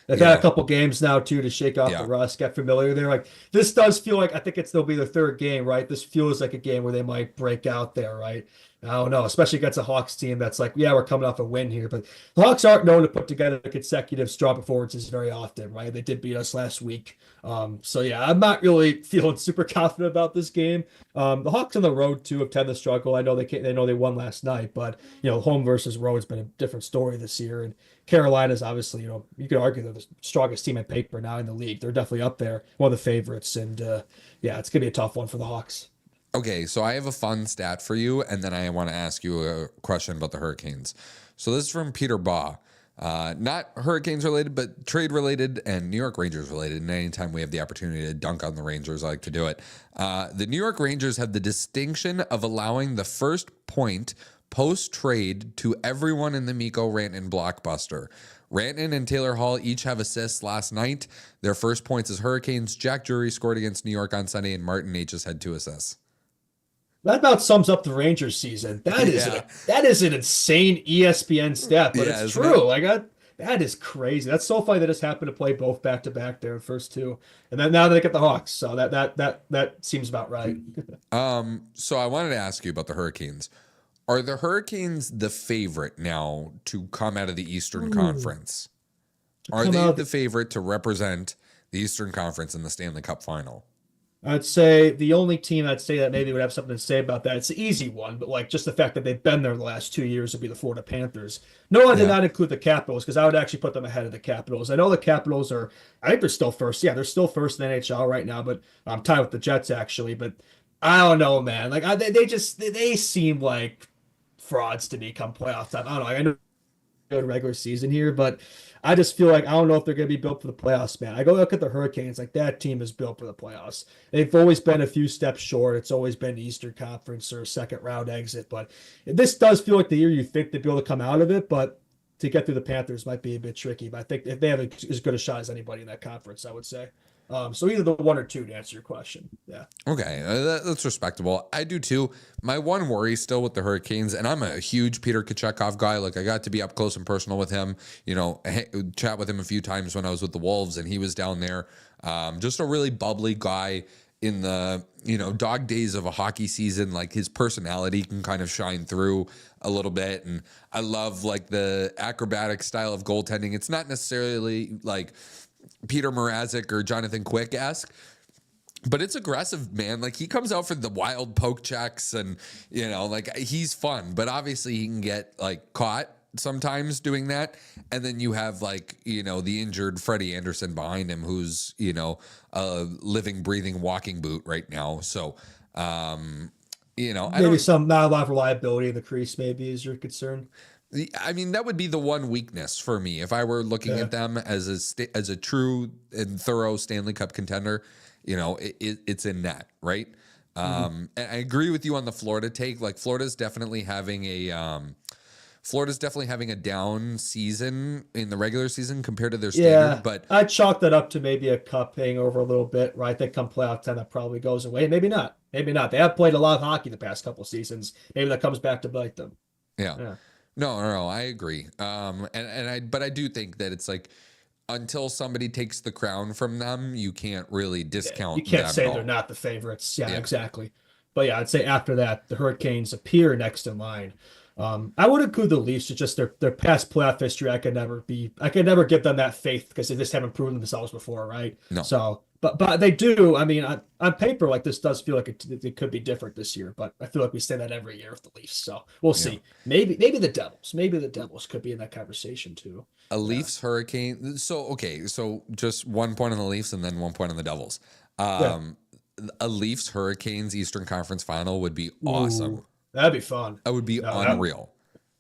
They've had a couple games now too to shake off the rust, get familiar. They're like, this does feel like, I think they'll be their third game, right? This feels like a game where they might break out there, right? I don't know, especially against a Hawks team that's like, yeah, we're coming off a win here, but the Hawks aren't known to put together consecutive strong performances very often, right? They did beat us last week. So yeah, I'm not really feeling super confident about this game. The Hawks on the road too have tend to struggle. I know they know they won last night, but home versus road has been a different story this year. And Carolina's obviously, you could argue they're the strongest team on paper now in the league. They're definitely up there, one of the favorites. And yeah, it's gonna be a tough one for the Hawks. Okay, so I have a fun stat for you, and then I want to ask you a question about the Hurricanes. So this is from Peter Baugh. Not Hurricanes related, but trade related and New York Rangers related. And anytime we have the opportunity to dunk on the Rangers, I like to do it. The New York Rangers have the distinction of allowing the first point post-trade to everyone in the Mikko Rantanen blockbuster. Rantanen and Taylor Hall each have assists last night. Their first points as Hurricanes. Jack Drury scored against New York on Sunday, and Martin H. has had 2 assists. That about sums up the Rangers season. That is an insane ESPN stat, but it's true. That is crazy. That's so funny that just happened to play both back to back there, the first 2, and then now they get the Hawks. So that seems about right. So I wanted to ask you about the Hurricanes. Are the Hurricanes the favorite now to come out of the Eastern Conference? Are they the favorite to represent the Eastern Conference in the Stanley Cup final? I'd say the only team I'd say that maybe would have something to say about that, it's an easy one, but just the fact that they've been there the last 2 years would be the Florida Panthers. No, I did not include the Capitals because I would actually put them ahead of the Capitals. I know the Capitals I think they're still first. Yeah, they're still first in the NHL right now, but I'm tied with the Jets actually. But I don't know, man. They seem like frauds to me come playoff time. I don't know. I know good regular season here, but I just feel like I don't know if they're going to be built for the playoffs, man. I go look at the Hurricanes, that team is built for the playoffs. They've always been a few steps short. It's always been the Eastern Conference or second round exit, but this does feel like the year you think they'd be able to come out of it, but to get through the Panthers might be a bit tricky. But I think if they have as good a shot as anybody in that conference, I would say. So either the 1 or 2 to answer your question. Yeah. Okay. That's respectable. I do too. My one worry still with the Hurricanes, and I'm a huge Peter Kochetkov guy. I got to be up close and personal with him, chat with him a few times when I was with the Wolves and he was down there. Just a really bubbly guy in the, dog days of a hockey season. His personality can kind of shine through a little bit. And I love the acrobatic style of goaltending. It's not necessarily Peter Mrazek or Jonathan Quick-esque, but it's aggressive, man. He comes out for the wild poke checks and, he's fun, but obviously he can get caught sometimes doing that. And then you have the injured Freddie Anderson behind him, who's, a living, breathing walking boot right now. So You know, Maybe some not a lot of reliability in the crease, maybe, is your concern. I mean, that would be the one weakness for me if I were looking at them as a true and thorough Stanley Cup contender. You know, it's in net, right? And I agree with you on the Florida take. Like Florida's definitely having a down season in the regular season compared to their standard. But I'd chalk that up to maybe a cup hangover a little bit, right? That come playoff time, that probably goes away. Maybe not. Maybe not. They have played a lot of hockey the past couple seasons. Maybe that comes back to bite them. Yeah. No, I agree. But I do think that it's like until somebody takes the crown from them, you can't really discount. You can't them say at all. they're not the favorites. Yeah, exactly. But yeah, I'd say after that, the Hurricanes appear next in line. I would include the Leafs. It's just their past playoff history. I could never give them that faith because they just haven't proven themselves before, right? No. So, but they do. I mean, on paper, like this does feel like it could be different this year. But I feel like we say that every year with the Leafs. So we'll see. Maybe the Devils. Maybe the Devils could be in that conversation too. A Leafs Hurricane. So just 1 point on the Leafs and then 1 point on the Devils. A Leafs Hurricanes Eastern Conference Final would be awesome. Ooh, that'd be fun. That would be unreal.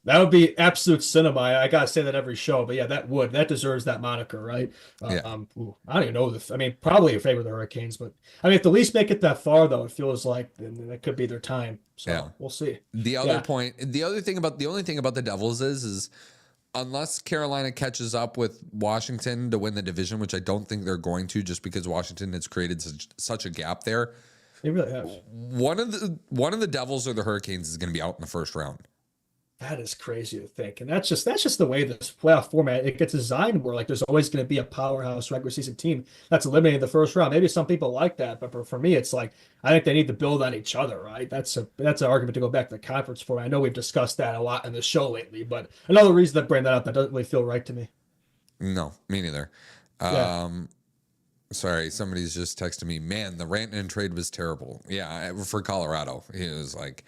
That would be absolute cinema. I gotta say that every show, but yeah, that deserves that moniker, right? I don't even know I mean, probably in favor of the Hurricanes, but I mean, if the Leafs make it that far, though, it feels like that could be their time. So we'll see. The only thing about the Devils is unless Carolina catches up with Washington to win the division, which I don't think they're going to, just because Washington has created such a gap there. They really have. One of the Devils or the Hurricanes is going to be out in the first round. That is crazy to think, and that's just the way this playoff format it gets designed. Where like there's always going to be a powerhouse regular season team that's eliminated in the first round. Maybe some people like that, but for me, it's like I think they need to build on each other, right? That's an argument to go back to the conference format. I know we've discussed that a lot in the show lately, but another reason to bring that up that doesn't really feel right to me. No, me neither. Sorry, somebody's just texted me. Man, the Rantanen trade was terrible. Yeah, for Colorado, he was like.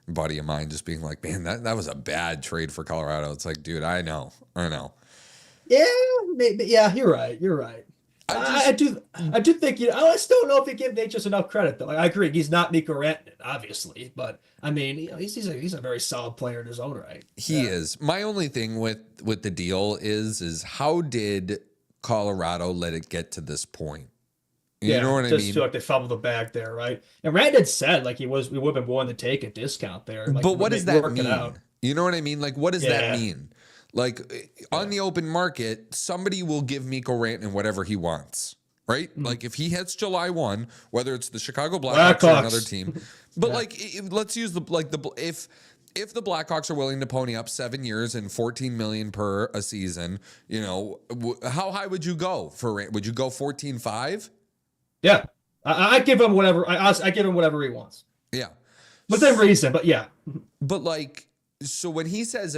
Buddy of mine just being like, man, that was a bad trade for Colorado. It's like, dude, I know. Yeah, maybe. Yeah, you're right. I do think I still don't know if you give Nate just enough credit though. I agree, he's not Mikko Rantanen, obviously, but I mean, he's a very solid player in his own right. He is. My only thing with the deal is how did Colorado let it get to this point? You know what I mean? Just feel like they fumbled the bag there, right? And Rantanen said like we would have been willing to take a discount there. Like, but what does that mean? You know what I mean? Like, what does that mean? Like on the open market, somebody will give Mikko Rantanen whatever he wants, right? Like if he hits July 1, whether it's the Chicago Blackhawks or another team, but like let's use if the Blackhawks are willing to pony up 7 years and $14 million per a season, you know, how high would you go for? Would you go 14.5? Yeah, I give him whatever. I give him whatever he wants. Yeah, within reason. But yeah, but like, so when he says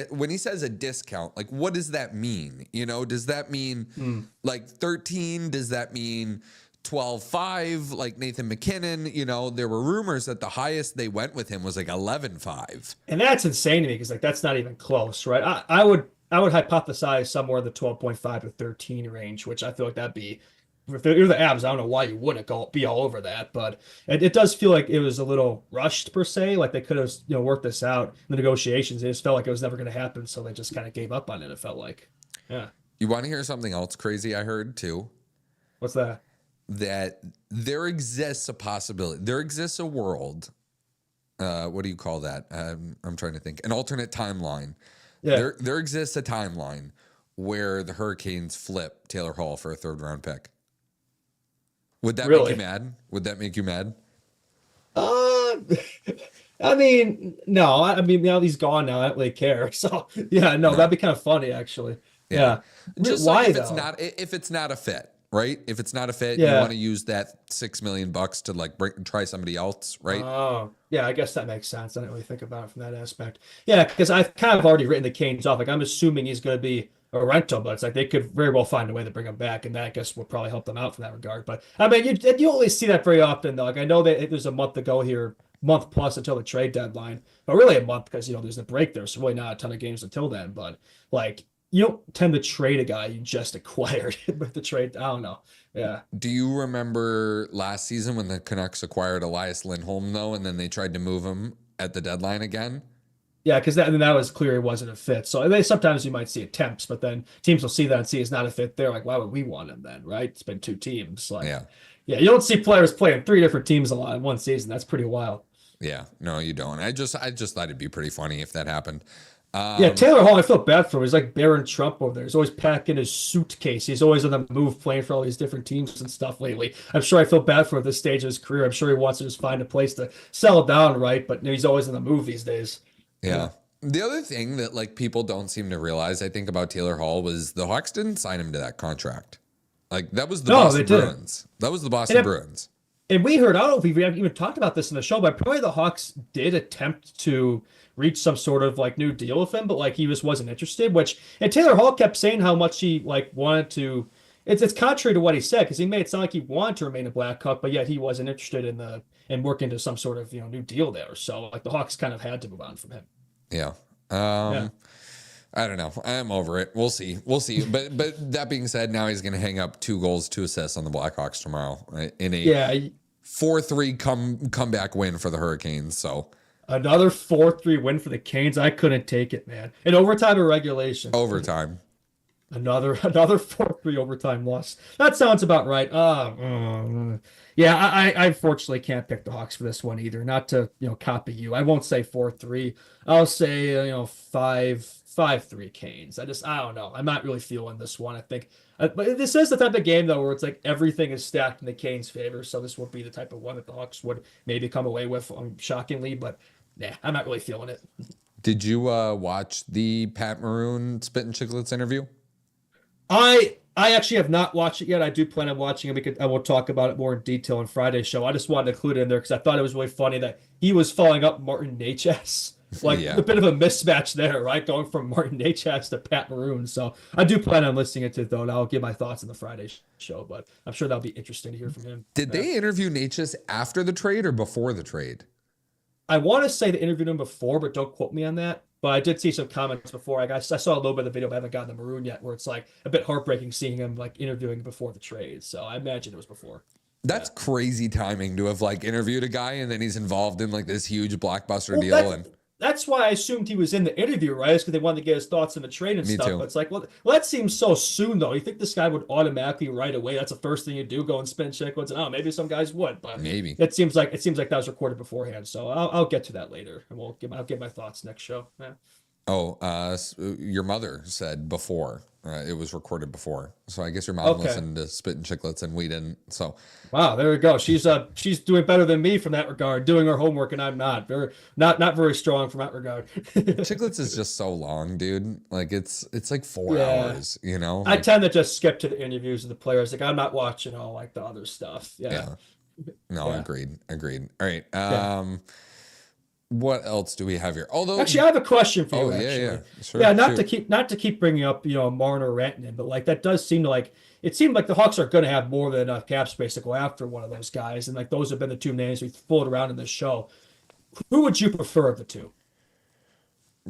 when he says a discount, like, what does that mean? You know, does that mean like 13? Does that mean 12.5? Like Nathan McKinnon? You know, there were rumors that the highest they went with him was like 11.5, and that's insane to me because like that's not even close, right? I would hypothesize somewhere in the 12.5 to 13 range, which I feel like that'd be. If you're the Avs, I don't know why you wouldn't be all over that, but it does feel like it was a little rushed per se. Like they could have worked this out in the negotiations. It just felt like it was never going to happen, so they just kind of gave up on it. It felt like, yeah. You want to hear something else crazy? I heard too. What's that? That there exists a possibility. There exists a world. What do you call that? I'm trying to think. An alternate timeline. Yeah. There exists a timeline where the Hurricanes flip Taylor Hall for a 3rd round pick. Would that make you mad? Would that make you mad? I mean, no. I mean, now he's gone now. I don't really care. So, yeah, no, that'd be kind of funny, actually. Yeah. Just why, like if it's not a fit, right? If it's not a fit, you want to use that $6 million to like try somebody else, right? Oh, yeah, I guess that makes sense. I didn't really think about it from that aspect. Yeah, because I've kind of already written the Canes off. Like, I'm assuming he's going to be a rental, but it's like they could very well find a way to bring him back, and that I guess will probably help them out from that regard. But I mean, you don't really see that very often, though. Like I know that there's a month to go here, month plus until the trade deadline, but really a month because there's the break there, so really not a ton of games until then. But like you don't tend to trade a guy you just acquired with the trade. I don't know. Yeah. Do you remember last season when the Canucks acquired Elias Lindholm though, and then they tried to move him at the deadline again? Yeah, because that was clear it wasn't a fit. So sometimes you might see attempts, but then teams will see that and see it's not a fit. They're like, why would we want him then, right? It's been 2 teams. Like, yeah, you don't see players playing 3 different teams a lot in one season. That's pretty wild. Yeah, no, you don't. I just thought it'd be pretty funny if that happened. Yeah, Taylor Hall, I feel bad for him. He's like Barron Trump over there. He's always packing his suitcase. He's always on the move playing for all these different teams and stuff lately. I'm sure I feel bad for him at this stage of his career. I'm sure he wants to just find a place to settle down, right? But he's always in the move these days. Yeah. The other thing that like people don't seem to realize, I think, about Taylor Hall was the Hawks didn't sign him to that contract. Like that was the Boston Bruins. That was the Boston Bruins. And we heard, I don't know if we've even talked about this in the show, but probably the Hawks did attempt to reach some sort of like new deal with him, but like he just wasn't interested, and Taylor Hall kept saying how much he like wanted to, it's contrary to what he said, because he made it sound like he wanted to remain a Blackhawk, but yet he wasn't interested in working to some sort of, new deal there. So like the Hawks kind of had to move on from him. Yeah. I don't know. I'm over it. We'll see. But that being said, now he's going to hang up 2 goals, 2 assists on the Blackhawks tomorrow in a 4-3 comeback win for the Hurricanes. So another 4-3 win for the Canes. I couldn't take it, man. In overtime or regulation? Overtime. Another 4-3 overtime loss. That sounds about right. Yeah, I unfortunately can't pick the Hawks for this one either. Not to copy you. I won't say 4-3. I'll say 5-3 Canes. I don't know. I'm not really feeling this one. I think, but this is the type of game though where it's like everything is stacked in the Canes' favor. So this would be the type of one that the Hawks would maybe come away with, shockingly. But yeah, I'm not really feeling it. Did you watch the Pat Maroon Spit and Chicklets interview? I actually have not watched it yet. I do plan on watching it. I will talk about it more in detail on Friday's show. I just wanted to include it in there because I thought it was really funny that he was following up Martin Necas. Like a bit of a mismatch there, right? Going from Martin Necas to Pat Maroon. So I do plan on listening to it though, and I'll give my thoughts on the Friday show. But I'm sure that'll be interesting to hear from him. Did they interview Necas after the trade or before the trade? I want to say they interviewed him before, but don't quote me on that. But I did see some comments before. I saw a little bit of the video, but I haven't gotten the Maroon yet, where it's like a bit heartbreaking seeing him like interviewing before the trade. So I imagine it was before. That's crazy timing to have like interviewed a guy and then he's involved in like this huge blockbuster deal. That's why I assumed he was in the interview, right? It's because they wanted to get his thoughts on the trade and stuff. Too. But it's like, well, that seems so soon, though. You think this guy would automatically right away? That's the first thing you do, go and spin chicklets. Oh, maybe some guys would, but maybe it seems like that was recorded beforehand. So I'll get to that later, and I'll give my thoughts next show. Yeah. Oh, your mother said before it was recorded before, so I guess your mom listened to Spit and Chicklets and we didn't. So wow, there we go. She's doing better than me from that regard, doing her homework, and I'm not not very strong from that regard. Chicklets is just so long, dude. Like it's like 4 hours. I tend to just skip to the interviews of the players. Like I'm not watching all like the other stuff. Yeah. No, agreed. All right. What else do we have here? Although actually, I have a question for you. Sure, not to keep bringing up Marner or Rantanen, but like that does seem to like it seemed like the Hawks are going to have more than enough cap space to go after one of those guys, and like those have been the 2 names we've fooled around in this show. Who would you prefer of the 2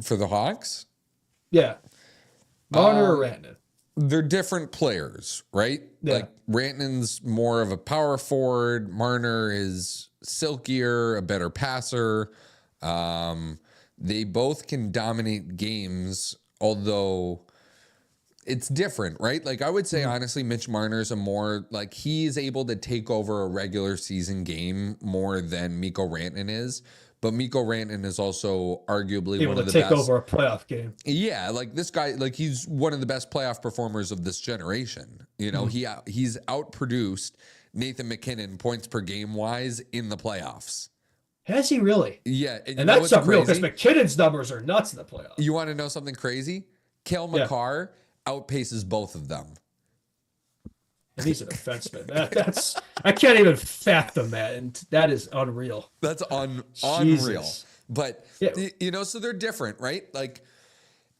for the Hawks? Yeah, Marner or Rantanen. They're different players, right? Yeah. Like Rantanen's more of a power forward. Marner is silkier, a better passer. They both can dominate games, although it's different, right? Like I would say, honestly, Mitch Marner's a more like he's able to take over a regular season game more than Mikko Rantanen is. But Mikko Rantanen is also arguably one of the best. Able to take over a playoff game. Yeah, like this guy, like he's one of the best playoff performers of this generation. He's outproduced Nathan McKinnon points per game wise in the playoffs. Has he really? Yeah. And that's something real because McKinnon's numbers are nuts in the playoffs. You want to know something crazy? Cale Makar outpaces both of them. And he's an defenseman. That's I can't even fathom that, and that is unreal. That's unreal. But so they're different, right? Like,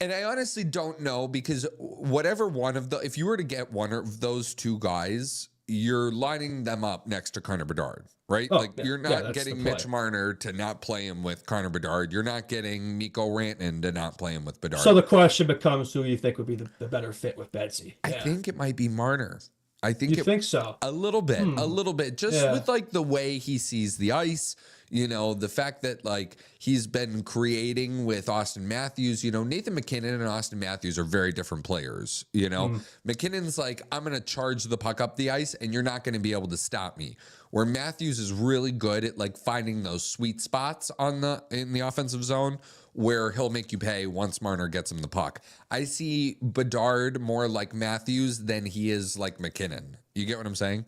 and I honestly don't know because whatever one of if you were to get one of those 2 guys you're lining them up next to Connor Bedard, right? Oh, like yeah, you're yeah, not that's getting the Mitch play. Marner to not play him with Connor Bedard. You're not getting Mikko Rantanen to not play him with Bedard. So the question becomes, who you think would be the better fit with Betsy? I think it might be Marner. I think You think so? a little bit, just Yeah. with like the way he sees the ice, the fact that like he's been creating with Austin Matthews. Nathan MacKinnon and Austin Matthews are very different players. McKinnon's like, I'm going to charge the puck up the ice and you're not going to be able to stop me. Where Matthews is really good at like finding those sweet spots in the offensive zone where he'll make you pay once Marner gets him the puck. I see Bedard more like Matthews than he is like McKinnon. You get what I'm saying?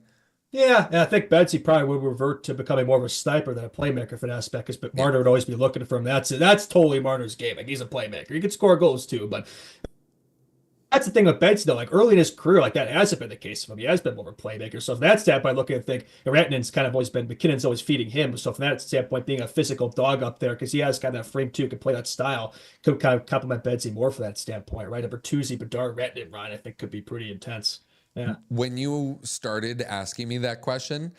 Yeah, and I think Betsy probably would revert to becoming more of a sniper than a playmaker for that aspect, because Marner would always be looking for him. That's totally Marner's game. Like, he's a playmaker. He can score goals too, but that's the thing with Betsy though. Like early in his career, like that hasn't been the case for him. He has been more of a playmaker. So from that standpoint, looking at think Rantanen's kind of always been McKinnon's always feeding him. So from that standpoint, being a physical dog up there, because he has kind of that frame too, can play that style, could kind of complement Betsy more for that standpoint, right? A Bertuzzi, Bedard, Rantanen, Ryan, I think could be pretty intense. Yeah. When you started asking me that question,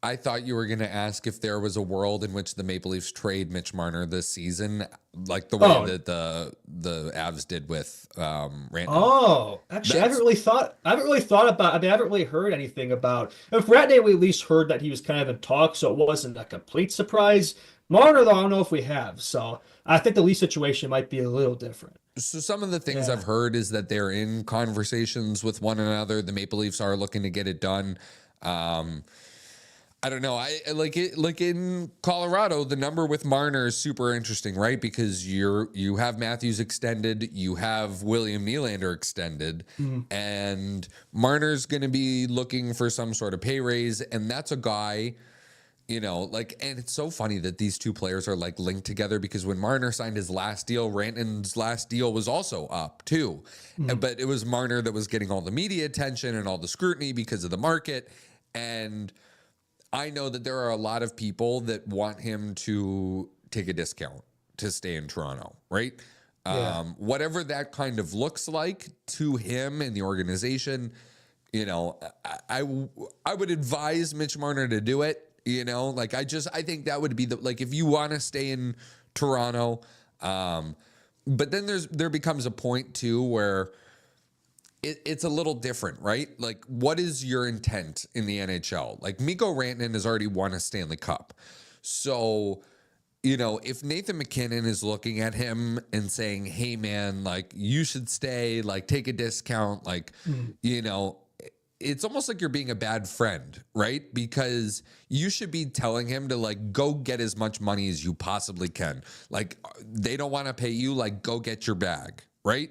I thought you were going to ask if there was a world in which the Maple Leafs trade Mitch Marner this season, like the way that the Avs did with Rantanen. Oh, actually, I haven't really thought about. I mean, I haven't really heard anything about. If Rantanen, we at least heard that he was kind of in talk, so it wasn't a complete surprise. Marner, though, I don't know if we have. So I think the Leafs situation might be a little different. So some of the things I've heard is that they're in conversations with one another. The Maple Leafs are looking to get it done. I don't know. I like it. Like in Colorado, the number with Marner is super interesting, right? Because you have Matthews extended, you have William Nylander extended, and Marner's going to be looking for some sort of pay raise, and that's a guy. And it's so funny that these two players are like linked together, because when Marner signed his last deal, Rantanen's last deal was also up too. But it was Marner that was getting all the media attention and all the scrutiny because of the market. And I know that there are a lot of people that want him to take a discount to stay in Toronto, right? Whatever that kind of looks like to him and the organization, I would advise Mitch Marner to do it. I think that would be if you want to stay in Toronto, but then there becomes a point too where it's a little different, right? Like, what is your intent in the NHL? Like, Mikko Rantanen has already won a Stanley Cup. So, if Nathan MacKinnon is looking at him and saying, hey man, like, you should stay, like, take a discount, like, it's almost like you're being a bad friend, right? Because you should be telling him to like go get as much money as you possibly can. Like, they don't want to pay you, like, go get your bag, right?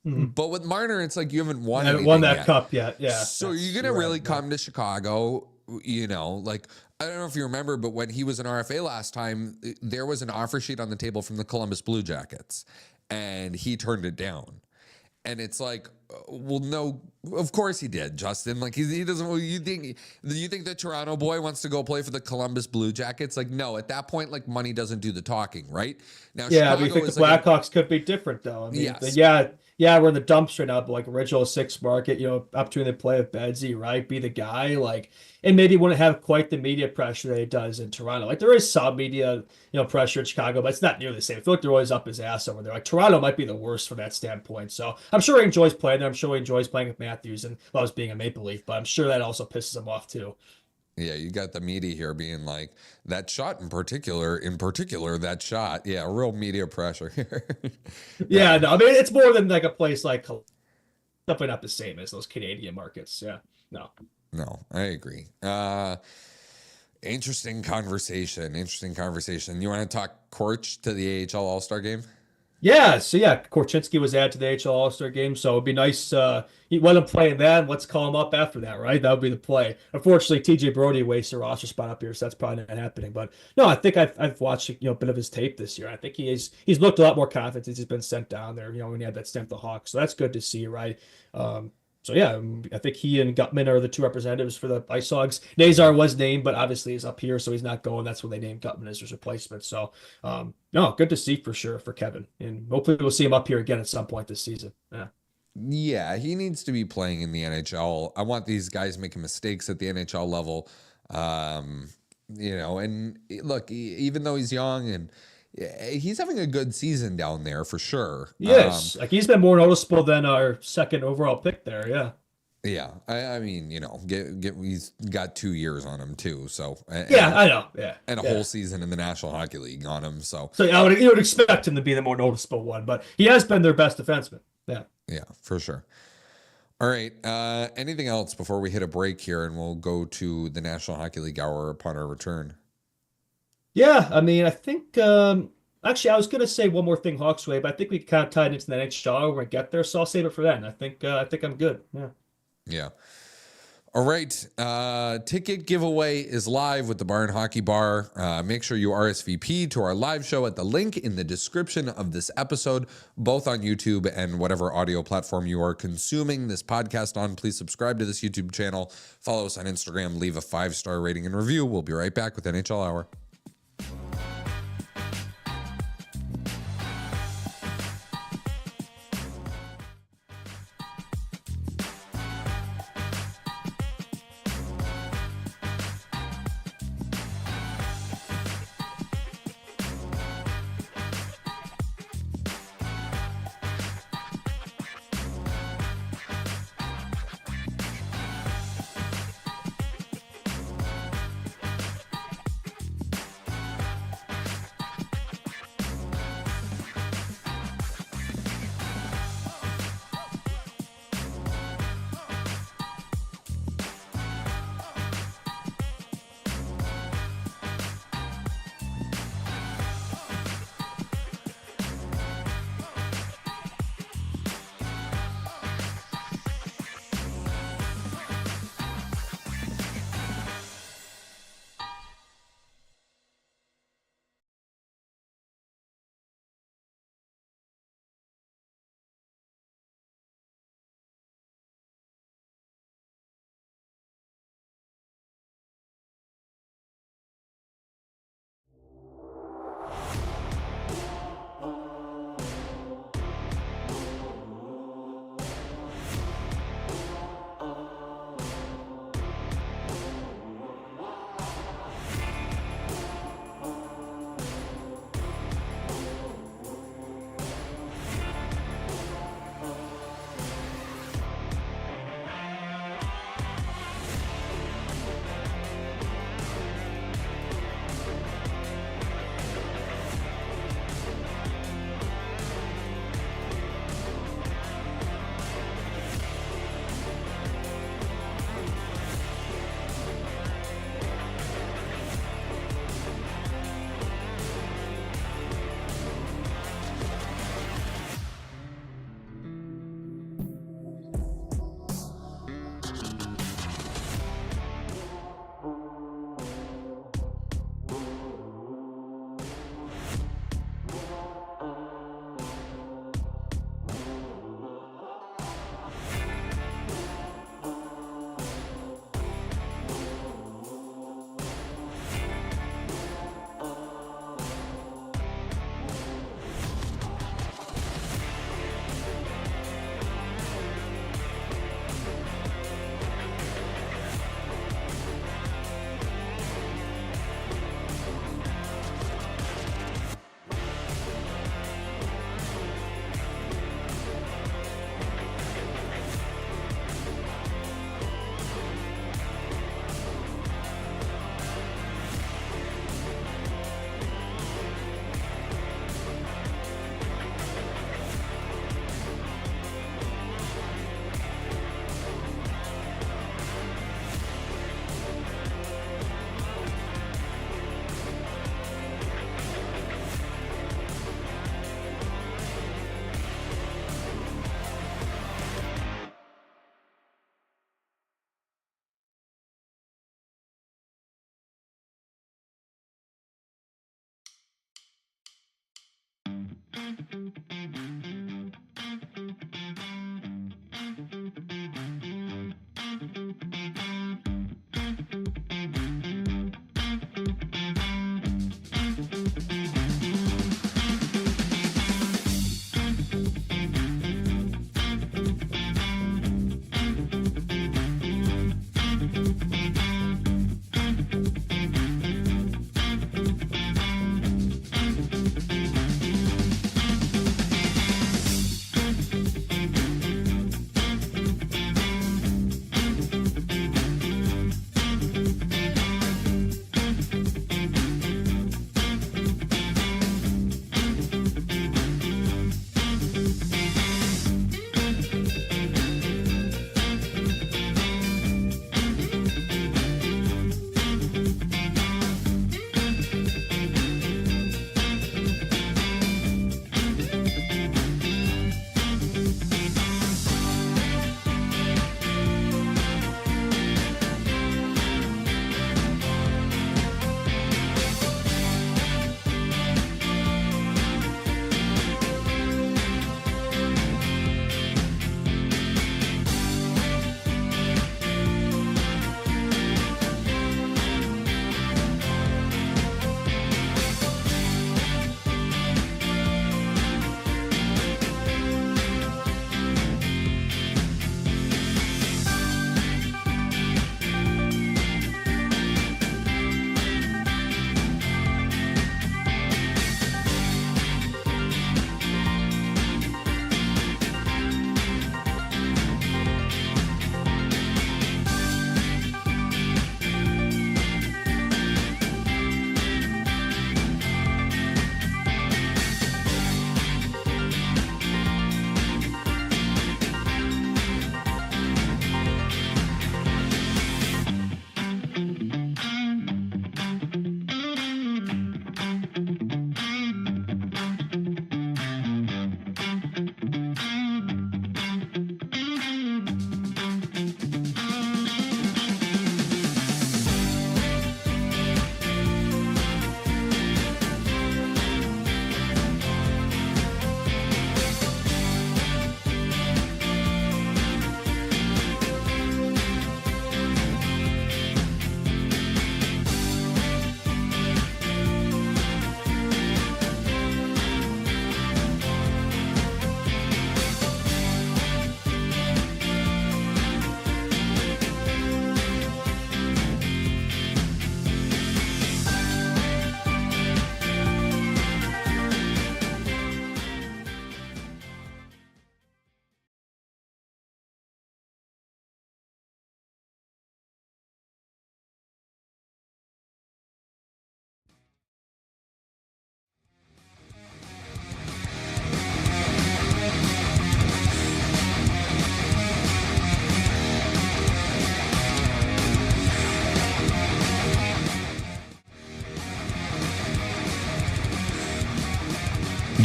But with Marner, it's like you haven't won that cup yet. Yeah. So you're gonna really come to Chicago, like, I don't know if you remember, but when he was in RFA last time, there was an offer sheet on the table from the Columbus Blue Jackets, and he turned it down. And it's like, well, no, of course he did, Justin. Like, he doesn't. You think the Toronto boy wants to go play for the Columbus Blue Jackets? Like, no. At that point, like, money doesn't do the talking, right? Now, yeah, we think the Blackhawks could be different, though. I mean, yes. We're in the dumps right now, but like original six market, opportunity to play with Bedsy, right? Be the guy, like, and maybe wouldn't have quite the media pressure that he does in Toronto. Like, there is some media, pressure in Chicago, but it's not nearly the same. I feel like they're always up his ass over there. Like, Toronto might be the worst from that standpoint. So I'm sure he enjoys playing there. I'm sure he enjoys playing with Matthews and loves being a Maple Leaf, but I'm sure that also pisses him off too. Yeah, you got the media here being like, that shot in particular, that shot. Yeah, real media pressure here. Yeah, no, I mean, it's more than like a place like, definitely not the same as those Canadian markets. Yeah, no. No, I agree. Interesting conversation. You want to talk Korch to the AHL All-Star game? Yeah, so Korchinski was added to the AHL All-Star game, so it'd be nice. Let him play in that, and let's call him up after that, right? That would be the play. Unfortunately, TJ Brody wastes a roster spot up here, so that's probably not happening. But no, I think I've watched a bit of his tape this year. I think he's looked a lot more confident since he's been sent down there. When he had that stint with the Hawks, so that's good to see, right? So yeah, I think he and Gutman are the two representatives for the Ice Hogs. Nazar was named, but obviously he's up here, so he's not going. That's when they named Gutman as his replacement. So no, good to see for sure for Kevin, and hopefully we'll see him up here again at some point this season. Yeah. Yeah, he needs to be playing in the NHL. I want these guys making mistakes at the NHL level. And look, even though he's young and he's having a good season down there for sure. Yes, like he's been more noticeable than our second overall pick there. Yeah. Yeah, I mean, he's got 2 years on him too. So yeah, I know. Yeah, and a whole season in the National Hockey League on him. So you would expect him to be the more noticeable one, but he has been their best defenseman. Yeah, for sure. All right. Anything else before we hit a break here, and we'll go to the National Hockey League Hour upon our return? Yeah, I mean, I think actually I was gonna say one more thing Hawks way, but I think we kind of tied into the NHL when we get there, so I'll save it for then. I think I'm good. Yeah. Yeah. All right. Ticket giveaway is live with the Barn Hockey Bar. Make sure you RSVP to our live show at the link in the description of this episode, both on YouTube and whatever audio platform you are consuming this podcast on. Please subscribe to this YouTube channel. Follow us on Instagram. Leave a 5-star rating and review. We'll be right back with NHL Hour.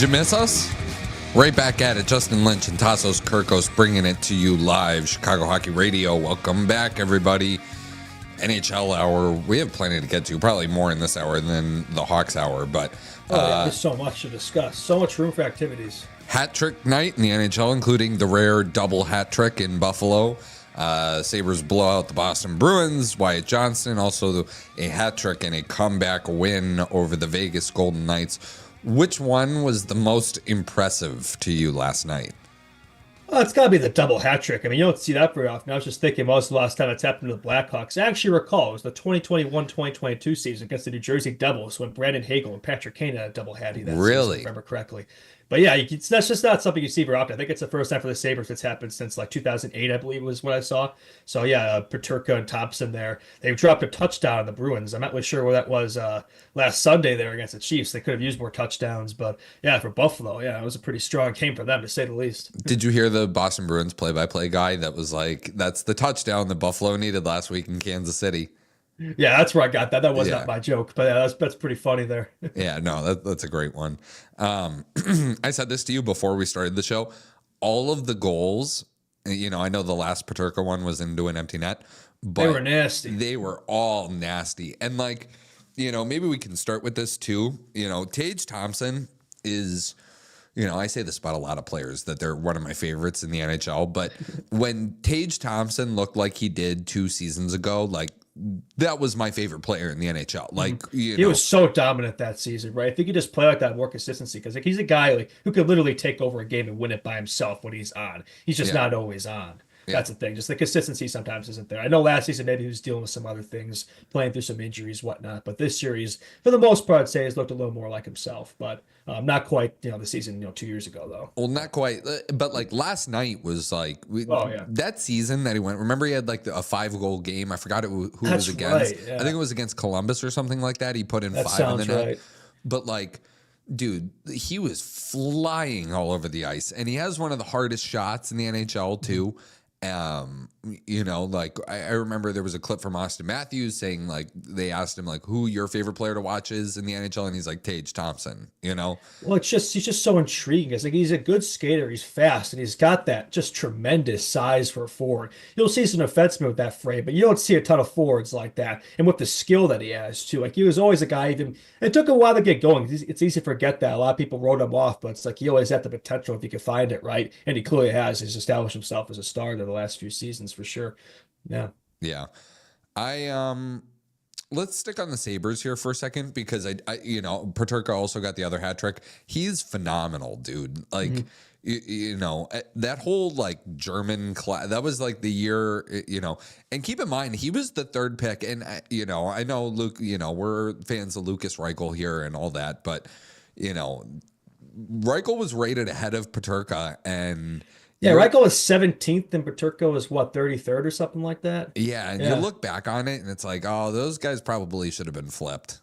Did you miss us? Right back at it. Justin Lynch and Tassos Kirkos bringing it to you live. Chicago Hockey Radio. Welcome back, everybody. NHL hour. We have plenty to get to. Probably more in this hour than the Hawks hour. But there's so much to discuss. So much room for activities. Hat trick night in the NHL, including the rare double hat trick in Buffalo. Sabres blow out the Boston Bruins. Wyatt Johnston also a hat trick and a comeback win over the Vegas Golden Knights. Which one was the most impressive to you last night? Well, it's got to be the double hat trick. I mean, you don't see that very often. I was just thinking, when was the last time it's happened to the Blackhawks? I actually recall it was the 2021-2022 season against the New Jersey Devils when Brandon Hagel and Patrick Kane had a double hattie that season, if I remember correctly. But yeah, that's just not something you see very often. I think it's the first time for the Sabres that's happened since like 2008, I believe was what I saw. So yeah, Peterka and Thompson there. They dropped a touchdown on the Bruins. I'm not really sure where that was last Sunday there against the Chiefs. They could have used more touchdowns. But yeah, for Buffalo, yeah, it was a pretty strong game for them, to say the least. Did you hear the Boston Bruins play-by-play guy that was like, that's the touchdown that Buffalo needed last week in Kansas City? Yeah, that's where I got that. That was not my joke, but yeah, that's pretty funny there. Yeah, no, that's a great one. I said this to you before we started the show. All of the goals, I know the last Peterka one was into an empty net, but they were nasty. They were all nasty. And maybe we can start with this too. Tage Thompson is, I say this about a lot of players that they're one of my favorites in the NHL, but when Tage Thompson looked like he did 2 seasons ago, that was my favorite player in the NHL. He was so dominant that season, right? I think he just play like that more consistency because he's a guy who could literally take over a game and win it by himself when he's on. He's just not always on. Yeah. That's the thing. Just the consistency sometimes isn't there. I know last season maybe he was dealing with some other things, playing through some injuries, whatnot. But this series, for the most part, I'd say has looked a little more like himself. But not quite, the season, 2 years ago though. Well, not quite. But last night was that season that he went. Remember, he had a 5-goal game. I forgot who it was against. Right, yeah. I think it was against Columbus or something like that. He put in 5 in the net. Right. But dude, he was flying all over the ice, and he has one of the hardest shots in the NHL too. I remember there was a clip from Austin Matthews saying they asked him who your favorite player to watch is in the NHL, and he's like Tage Thompson. Well, he's just so intriguing. It's he's a good skater, he's fast, and he's got that just tremendous size for a forward. You'll see some defensemen with that frame, but you don't see a ton of forwards like that, and with the skill that he has too. He was always a guy. It took a while to get going. It's easy to forget that a lot of people wrote him off, but it's he always had the potential if he could find it right, and he clearly has. He's established himself as a starter the last few seasons for sure. Yeah. Let's stick on the Sabres here for a second because Peterka also got the other hat trick. He's phenomenal, dude. That whole German class, that was the year, and keep in mind, he was the 3rd pick. And, I know Luke, we're fans of Lucas Reichel here and all that, but, Reichel was rated ahead of Peterka, and Reichel was 17th and Peterka was 33rd or something like that. Yeah, and you look back on it and it's those guys probably should have been flipped.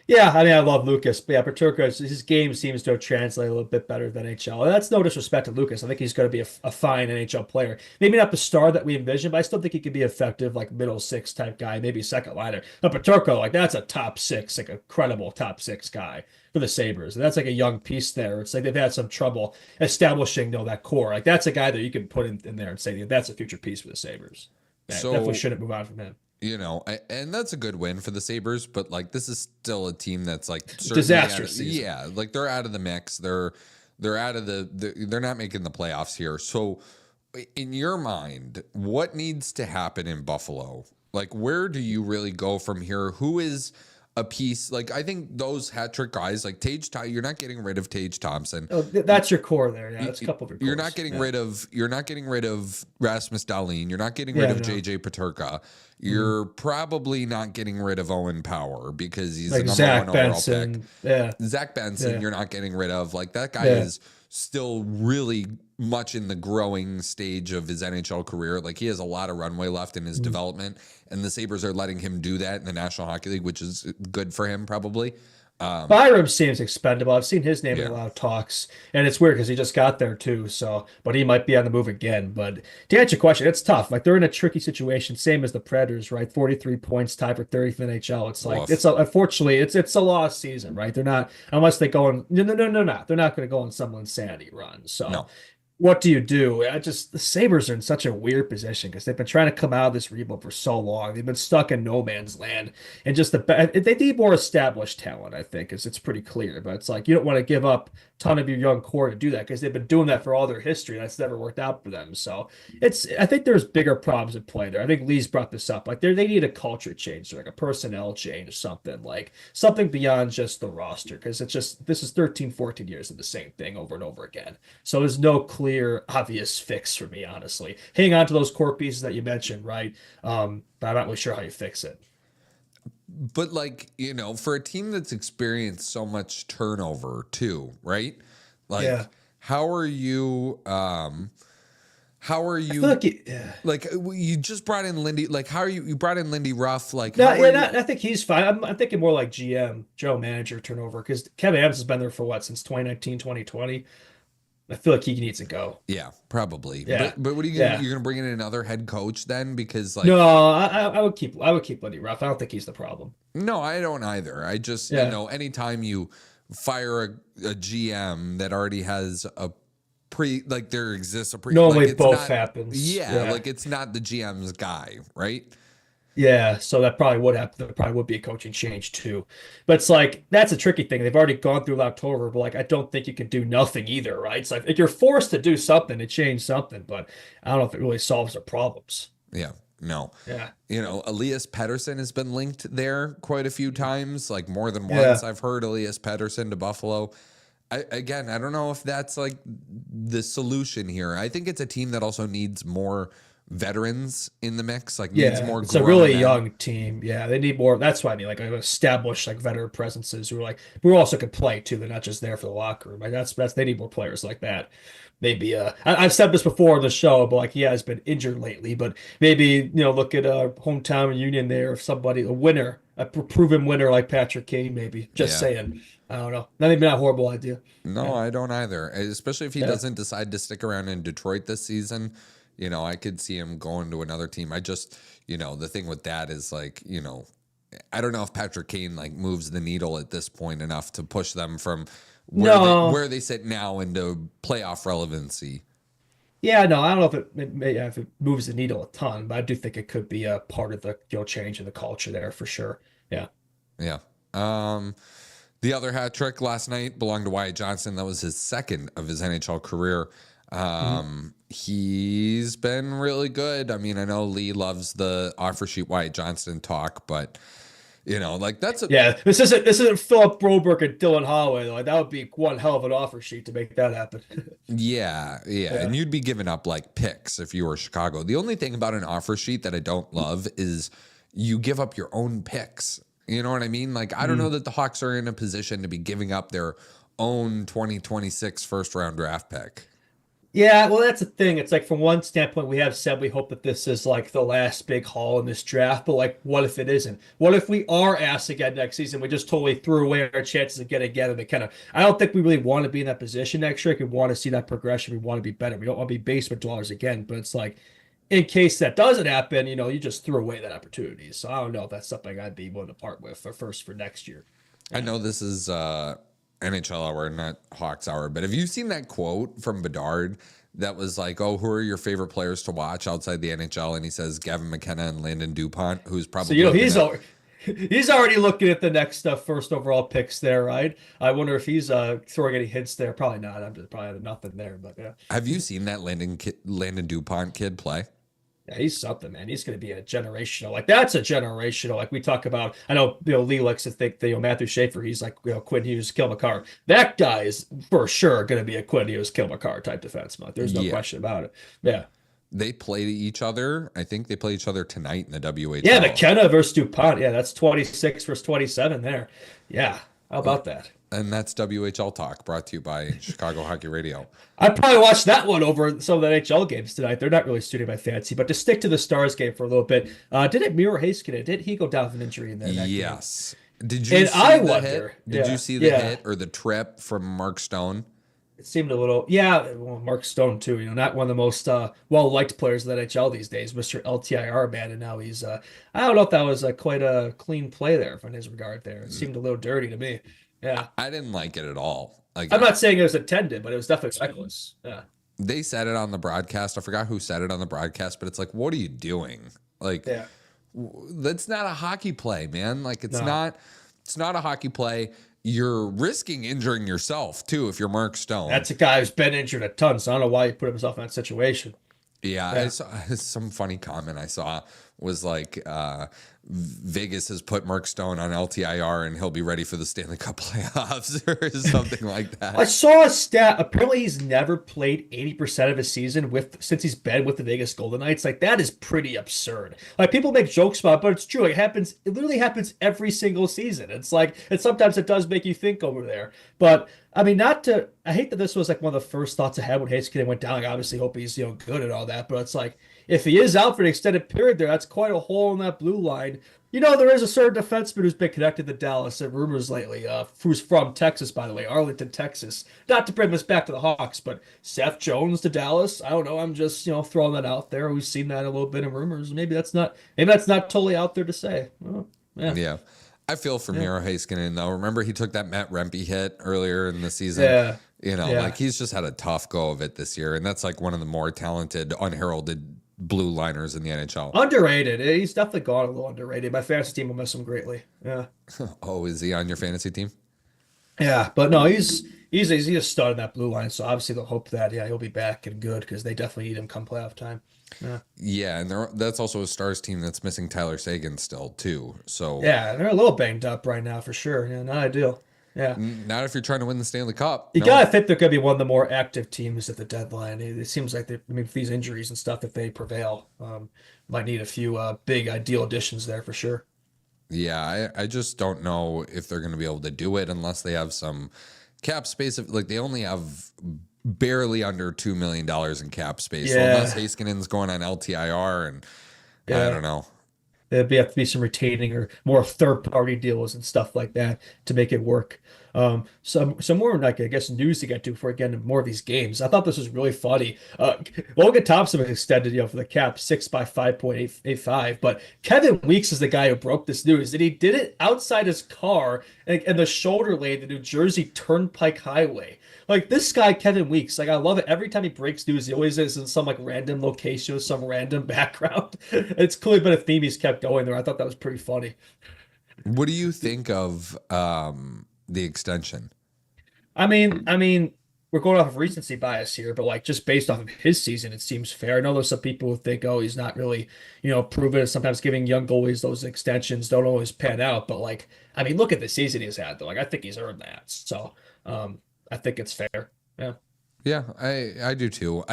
Yeah, I mean, I love Lucas, but yeah, Peterka, his game seems to have translated a little bit better than NHL. And that's no disrespect to Lucas. I think he's going to be a fine NHL player. Maybe not the star that we envision, but I still think he could be effective, middle 6 type guy, maybe second liner. But Peterka, that's a top 6, a credible top 6 guy for the Sabres. And that's a young piece there. It's they've had some trouble establishing, that core. That's a guy that you can put in there and say that's a future piece for the Sabres. Yeah, so, definitely shouldn't move on from him. And that's a good win for the Sabres, but this is still a team that's disastrous season. Yeah, they're out of the mix. They're out of they're not making the playoffs here. So in your mind, what needs to happen in Buffalo? Where do you really go from here? Who is a piece? I think those hat trick guys you're not getting rid of Tage Thompson. Oh, that's your core there. Yeah, that's a couple of your cores. You're not getting rid of Rasmus Dahlin. You're not getting rid of JJ Peterka. You're probably not getting rid of Owen Power because he's the number Zach 1 Benson. overall pick. Yeah. Zach Benson, you're not getting rid of. That guy is still really much in the growing stage of his NHL career. He has a lot of runway left in his development, and the Sabres are letting him do that in the National Hockey League, which is good for him probably. Byram seems expendable. I've seen his name in Yeah. a lot of talks, and it's weird because he just got there too. So, but he might be on the move again. But to answer your question, it's tough. Like they're in a tricky situation, same as the Predators, right? 43 points, tied for 30th in the NHL. It's like Woof. unfortunately it's a lost season, right? They're not unless they go on. No. They're not going to go on some insanity run. So. No. What do you do? The Sabres are in such a weird position because they've been trying to come out of this rebuild for so long. They've been stuck in no man's land, and just they need more established talent. I think it's pretty clear, but it's like you don't want to give up a ton of your young core to do that because they've been doing that for all their history. That's never worked out for them. So I think there's bigger problems at play there. I think Lee's brought this up. Like they need a culture change, like a personnel change, something beyond just the roster because this is 13, 14 years of the same thing over and over again. So there's no clear, obvious fix for me, honestly. Hang on to those core pieces that you mentioned, right? But I'm not really sure how you fix it. But like, for a team that's experienced so much turnover too, right? Like, Yeah. how are you I feel like you just brought in Lindy, like how are you brought in Lindy Ruff, like I think he's fine. I'm thinking more like GM, general manager turnover, because Kevin Adams has been there for since 2019, 2020. I feel like he needs to go. Yeah, probably. Yeah. But what are you gonna you're gonna bring in another head coach then? Because like no, I would keep Lindy Ruff. I don't think he's the problem. No, I don't either. I just anytime you fire a GM that already has a there exists a normally like both happens. Yeah, like it's not the GM's guy, right? Yeah, so that probably would happen. There probably would be a coaching change too. But it's like that's a tricky thing. They've already gone through October, but like I don't think you can do nothing either, right? It's like if you're forced to do something to change something, but I don't know if it really solves their problems. Yeah. No. Yeah. Elias Pettersson has been linked there quite a few times, like more than once. I've heard Elias Pettersson to Buffalo. I don't know if that's like the solution here. I think it's a team that also needs more veterans in the mix, like needs more. It's a really young team. Yeah, they need more. That's what I mean, like established like veteran presences who also could play too. They're not just there for the locker room. Like that's they need more players like that. Maybe I've said this before on the show, but like he has been injured lately. But maybe look at a hometown reunion there of somebody, a proven winner like Patrick Kane. Maybe just saying. I don't know. Not even a horrible idea. No, I don't either. Especially if he doesn't decide to stick around in Detroit this season. I could see him going to another team. I just, the thing with that is like, I don't know if Patrick Kane like moves the needle at this point enough to push them from where they sit now into playoff relevancy. Yeah, no, I don't know if it moves the needle a ton, but I do think it could be a part of the change in the culture there for sure. Yeah. Yeah. The other hat trick last night belonged to Wyatt Johnston. That was his second of his NHL career. He's been really good. I mean, I know Lee loves the offer sheet Wyatt Johnston talk, but like that's this isn't Philip Broberg and Dylan Holloway though. Like, that would be one hell of an offer sheet to make that happen. Yeah. And you'd be giving up like picks if you were Chicago. The only thing about an offer sheet that I don't love is you give up your own picks. You know what I mean? Like, I don't know that the Hawks are in a position to be giving up their own 2026 first round draft pick. Yeah, well, that's the thing. It's like from one standpoint, we have said we hope that this is like the last big haul in this draft, but like, what if it isn't? What if we are asked again next season? We just totally threw away our chances of getting together. I don't think we really want to be in that position next year. We want to see that progression. We want to be better. We don't want to be basement dwellers again, but it's like, in case that doesn't happen, you just threw away that opportunity. So I don't know if that's something I'd be willing to part with for next year. I know this is NHL hour, not Hawks hour, but have you seen that quote from Bedard that was like, "Oh, who are your favorite players to watch outside the NHL?" And he says Gavin McKenna and Landon Dupont, who's probably he's already looking at the next first overall picks there, right? I wonder if he's throwing any hints there. Probably not. I'm just probably nothing there, but yeah. Have you seen that Landon Dupont kid play? Yeah, he's something, man. He's going to be a generational. Like that's a generational. Like we talk about. I know Lee likes to think that Matthew Schaefer. He's like Quinn Hughes, Kill McCarr. That guy is for sure going to be a Quinn Hughes, Kill McCarr type defenseman. There's no question about it. Yeah. They play each other. I think they play each other tonight in the WHL. Yeah, McKenna versus Dupont. Yeah, that's 26 versus 27 there. Yeah, how about that? And that's WHL Talk, brought to you by Chicago Hockey Radio. I'd probably watch that one over some of the NHL games tonight. They're not really suiting my fancy, but to stick to the Stars game for a little bit, didn't Miro Heiskanen, did he go down with an injury in there? Yes. Game? Did you And see I the wonder, hit? Did you see the hit or the trip from Mark Stone? It seemed a little, well, Mark Stone too, not one of the most well-liked players in the NHL these days, Mr. LTIR man, and now he's, I don't know if that was quite a clean play there from his regard there. It seemed a little dirty to me. Yeah. I didn't like it at all. Like, I'm not saying it was intended, but it was definitely reckless. Yeah. They said it on the broadcast. I forgot who said it on the broadcast, but it's like, what are you doing? Like, that's not a hockey play, man. Like, it's not a hockey play. You're risking injuring yourself too if you're Mark Stone. That's a guy who's been injured a ton, so I don't know why he put himself in that situation. Yeah, I saw some funny comment I saw was like Vegas has put Mark Stone on LTIR and he'll be ready for the Stanley Cup playoffs or something like that. I saw a stat. Apparently, he's never played 80% of his season since he's been with the Vegas Golden Knights. Like, that is pretty absurd. Like, people make jokes about it, but it's true. Like, it literally happens every single season. It's like, and sometimes it does make you think over there. But I mean, I hate that this was like one of the first thoughts I had when Heiskanen went down. Like, obviously hope he's, good and all that, but it's like, if he is out for an extended period there, that's quite a hole in that blue line. There is a certain defenseman who's been connected to Dallas and rumors lately, who's from Texas, by the way, Arlington, Texas. Not to bring this back to the Hawks, but Seth Jones to Dallas. I don't know. I'm just, throwing that out there. We've seen that a little bit in rumors. Maybe that's not totally out there to say. Well, yeah. I feel for Miro Heiskanen, though. Remember, he took that Matt Rempe hit earlier in the season. Yeah. Like, he's just had a tough go of it this year. And that's like one of the more talented, unheralded blue liners in the NHL. Underrated. He's definitely gone a little underrated. My fantasy team will miss him greatly. Yeah. Oh, is he on your fantasy team? Yeah, but no, he's a stud in that blue line. So obviously they'll hope that he'll be back and good because they definitely need him come playoff time. Yeah, and that's also a Stars team that's missing Tyler Seguin still too. So yeah, they're a little banged up right now for sure. Yeah, not ideal. Yeah, not if you're trying to win the Stanley Cup. You gotta think they're gonna be one of the more active teams at the deadline. It seems like with these injuries and stuff, if they prevail, might need a few big ideal additions there for sure. Yeah, I just don't know if they're gonna be able to do it unless they have some cap space. Like, they only have barely under $2 million in cap space. So unless Heiskanen's going on LTIR, and I don't know. There'd have to be some retaining or more third-party deals and stuff like that to make it work. Some more, like, I guess, news to get to before we get into more of these games. I thought this was really funny. Logan Thompson was extended, for the cap 6 by 5.85, but Kevin Weeks is the guy who broke this news, and he did it outside his car and the shoulder lane, the New Jersey Turnpike Highway. Like, this guy, Kevin Weeks, like, I love it. Every time he breaks news, he always is in some, like, random location with some random background. It's clearly been a theme he's kept going there. I thought that was pretty funny. What do you think of the extension? I mean, we're going off of recency bias here, but, like, just based off of his season, it seems fair. I know there's some people who think, he's not really, proven. Sometimes giving young goalies those extensions don't always pan out. But, like, I mean, look at the season he's had, though. Like, I think he's earned that. So, I think it's fair. Yeah, I do too.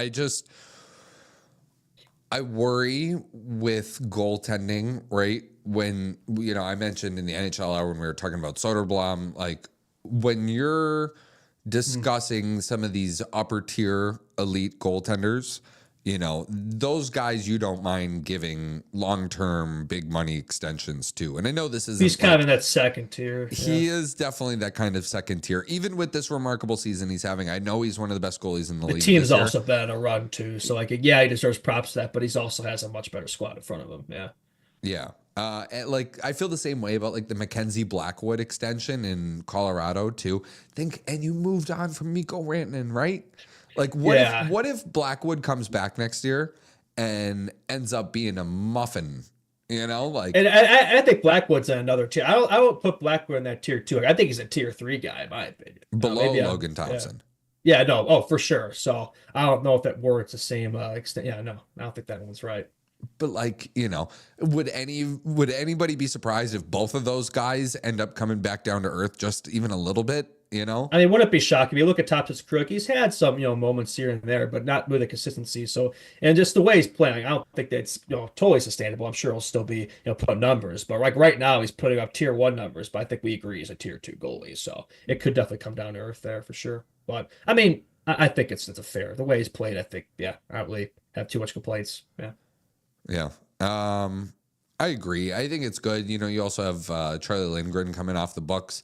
I worry with goaltending, right? When, I mentioned in the NHL hour when we were talking about Soderblom, like, when you're discussing some of these upper tier elite goaltenders, those guys you don't mind giving long-term big money extensions to. And I know this isn't... He's kind of in that second tier. He is definitely that kind of second tier. Even with this remarkable season he's having, I know he's one of the best goalies in the league. The team's also been a run too. So, like, he deserves props to that, but he's also has a much better squad in front of him. Yeah. Yeah. I feel the same way about, like, the Mackenzie Blackwood extension in Colorado too. And you moved on from Mikko Rantanen, right? Like, what if Blackwood comes back next year and ends up being a muffin? Like, and I think Blackwood's in another tier. I won't put Blackwood in that tier 2. I think he's a tier 3 guy in my opinion. Below Logan Thompson. Yeah, no, for sure. So I don't know if that warrants the same extent. Yeah, no, I don't think that one's right. But, like, would anybody be surprised if both of those guys end up coming back down to earth just even a little bit? I mean, wouldn't it be shocking? You look at Thompson's career, he's had some, moments here and there, but not with a consistency. So, and just the way he's playing, I don't think that's, totally sustainable. I'm sure he'll still be, putting numbers, but like right now he's putting up tier 1 numbers, but I think we agree he's a tier 2 goalie. So it could definitely come down to earth there for sure. But I mean, I think it's a fair, the way he's played. I think, I don't really have too much complaints. Yeah. Yeah. I agree. I think it's good. You know, you also have Charlie Lindgren coming off the books.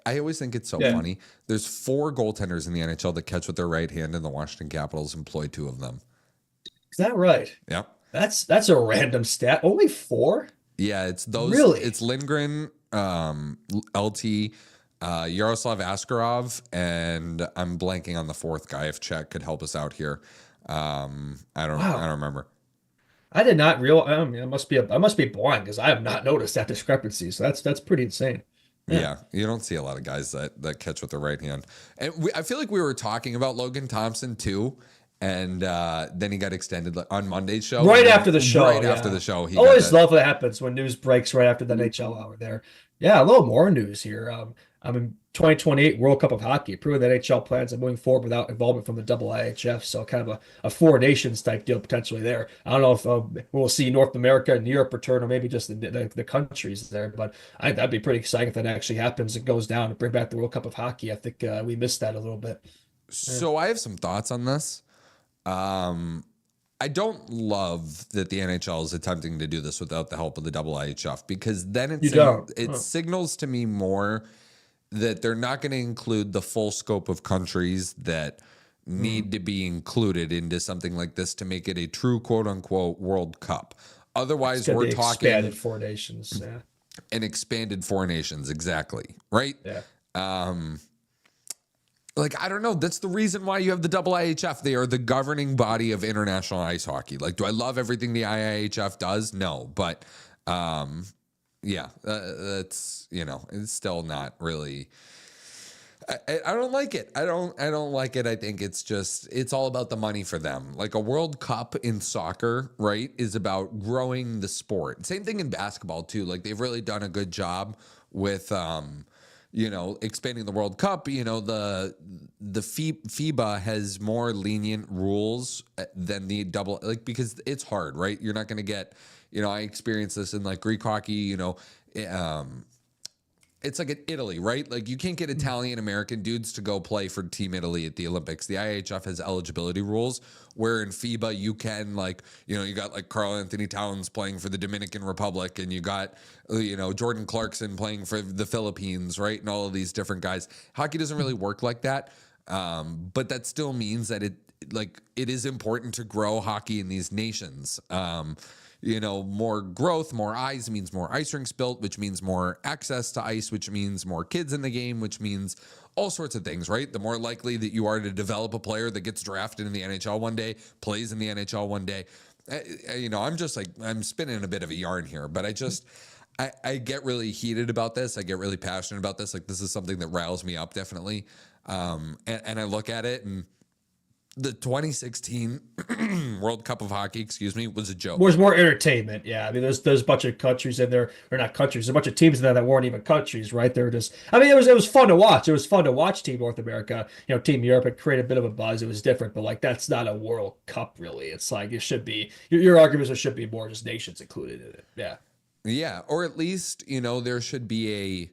I always think it's so funny. There's 4 goaltenders in the NHL that catch with their right hand, and the Washington Capitals employ 2 of them. Is that right? Yeah. That's a random stat. Only 4? Yeah, it's those. Really? It's Lindgren, LT, Yaroslav Askarov, and I'm blanking on the 4th guy. If Chet could help us out here, I don't remember. I did not realize. I mean, I must be blind because I have not noticed that discrepancy. So that's pretty insane. Yeah, you don't see a lot of guys that catch with their right hand. And I feel like we were talking about Logan Thompson too, and then he got extended on Monday's show. Right after the show. Right after the show. Always love what happens when news breaks right after the NHL hour there. Yeah, a little more news here. I'm in 2028 World Cup of Hockey, proving that NHL plans on moving forward without involvement from the IIHF. So kind of a 4 nations type deal potentially there. I don't know if we'll see North America and Europe return, or maybe just the countries there. But that'd be pretty exciting if that actually happens. It goes down and bring back the World Cup of Hockey. I think we missed that a little bit. So I have some thoughts on this. I don't love that the NHL is attempting to do this without the help of the IIHF, because then it signals to me more that they're not going to include the full scope of countries that need to be included into something like this to make it a true quote unquote World Cup. Otherwise, we're talking expanded 4 nations. Yeah. An expanded 4 nations. Exactly. Right. Yeah. Like, I don't know. That's the reason why you have the IIHF. They are the governing body of international ice hockey. Like, do I love everything the IIHF does? No, but that's, you know, it's still not really. I don't like it. I don't like it. I think it's all about the money for them. Like a World Cup in soccer, right, is about growing the sport. Same thing in basketball too. Like they've really done a good job with expanding the World Cup. You know, the FIBA has more lenient rules than the because it's hard, right? You're not going to get, I experienced this in like Greek hockey, it's like in Italy, right? Like you can't get Italian American dudes to go play for Team Italy at the Olympics. The IHF has eligibility rules where in FIBA you can you got like Karl Anthony Towns playing for the Dominican Republic, and you got, Jordan Clarkson playing for the Philippines, right? And all of these different guys. Hockey doesn't really work like that. But that still means that it is important to grow hockey in these nations. More growth, more eyes means more ice rinks built, which means more access to ice, which means more kids in the game, which means all sorts of things, right? The more likely that you are to develop a player that gets drafted in the NHL one day, plays in the NHL one day. I'm spinning a bit of a yarn here, but I get really heated about this. I get really passionate about this. Like this is something that riles me up definitely. And I look at it, and the 2016 World Cup of Hockey, was a joke. There's more entertainment. Yeah. I mean, there's a bunch of countries in there, or not countries, there's a bunch of teams in there that weren't even countries, right? They're just, it was fun to watch. It was fun to watch Team North America, Team Europe. It created a bit of a buzz. It was different, but that's not a World Cup really. It's like, it should be, your argument is there should be more just nations included in it. Yeah. Yeah. Or at least, there should be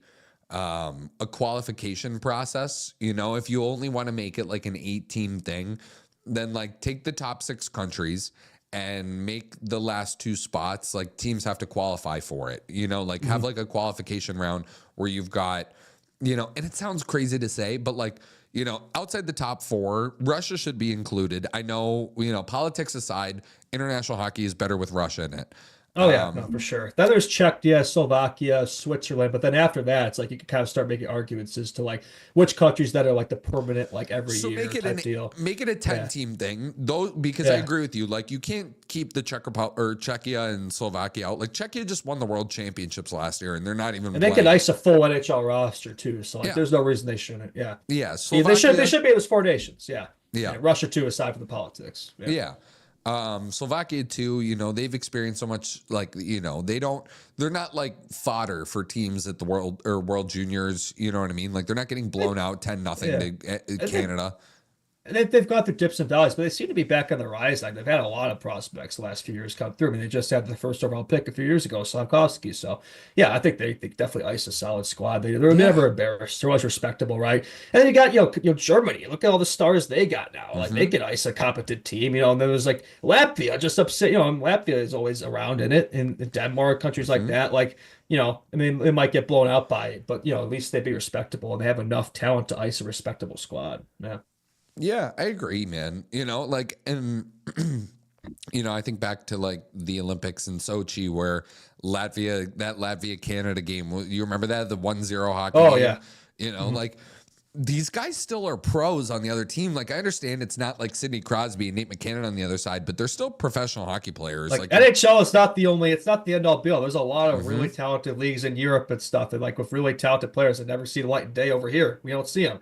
a qualification process. If you only want to make it like an 8-team thing, then take the top 6 countries and make the last 2 spots, teams have to qualify for it, have a qualification round where you've got, and it sounds crazy to say, but outside the top 4, Russia should be included. I know, politics aside, international hockey is better with Russia in it. Oh yeah, no, for sure. Then there's Czechia, Slovakia, Switzerland, but then after that, it's you can kind of start making arguments as to which countries that are the permanent every year type deal. Make it a 10-team thing, though, because I agree with you. You can't keep the Czechia and Slovakia out. Czechia just won the World Championships last year, and they're not even. And they can ice a full NHL roster too, so there's no reason they shouldn't. Yeah, yeah. Slovakia, they should be as 4 nations. Yeah, yeah. And Russia too, aside from the politics. Yeah. Slovakia too, they've experienced so much, they're not fodder for teams at the World Juniors, you know what I mean? They're not getting blown out 10-0 to Canada. they've gone through dips and valleys, but they seem to be back on the rise. Like they've had a lot of prospects the last few years come through. I mean, they just had the first overall pick a few years ago, Slavkovsky. So yeah, I think they definitely ice a solid squad. They're never embarrassed. They're always respectable, right? And then you got Germany. Look at all the stars they got now. Like they can ice a competent team, and then there's like Latvia, just upset. And Latvia is always around in it, and Denmark, countries like that. Like I mean, it might get blown out by it, but at least they'd be respectable and they have enough talent to ice a respectable squad. Yeah. Yeah, I agree, man. And I think back to like the Olympics in Sochi where that Latvia Canada game, you remember that, the 1-0 hockey game? Yeah. Like these guys still are pros on the other team. Like I understand it's not like Sidney Crosby and Nate McKinnon on the other side, but they're still professional hockey players. Like NHL is not it's not the end all be all. There's a lot of really talented leagues in Europe and stuff that like with really talented players that never see the light of day over here. We don't see them.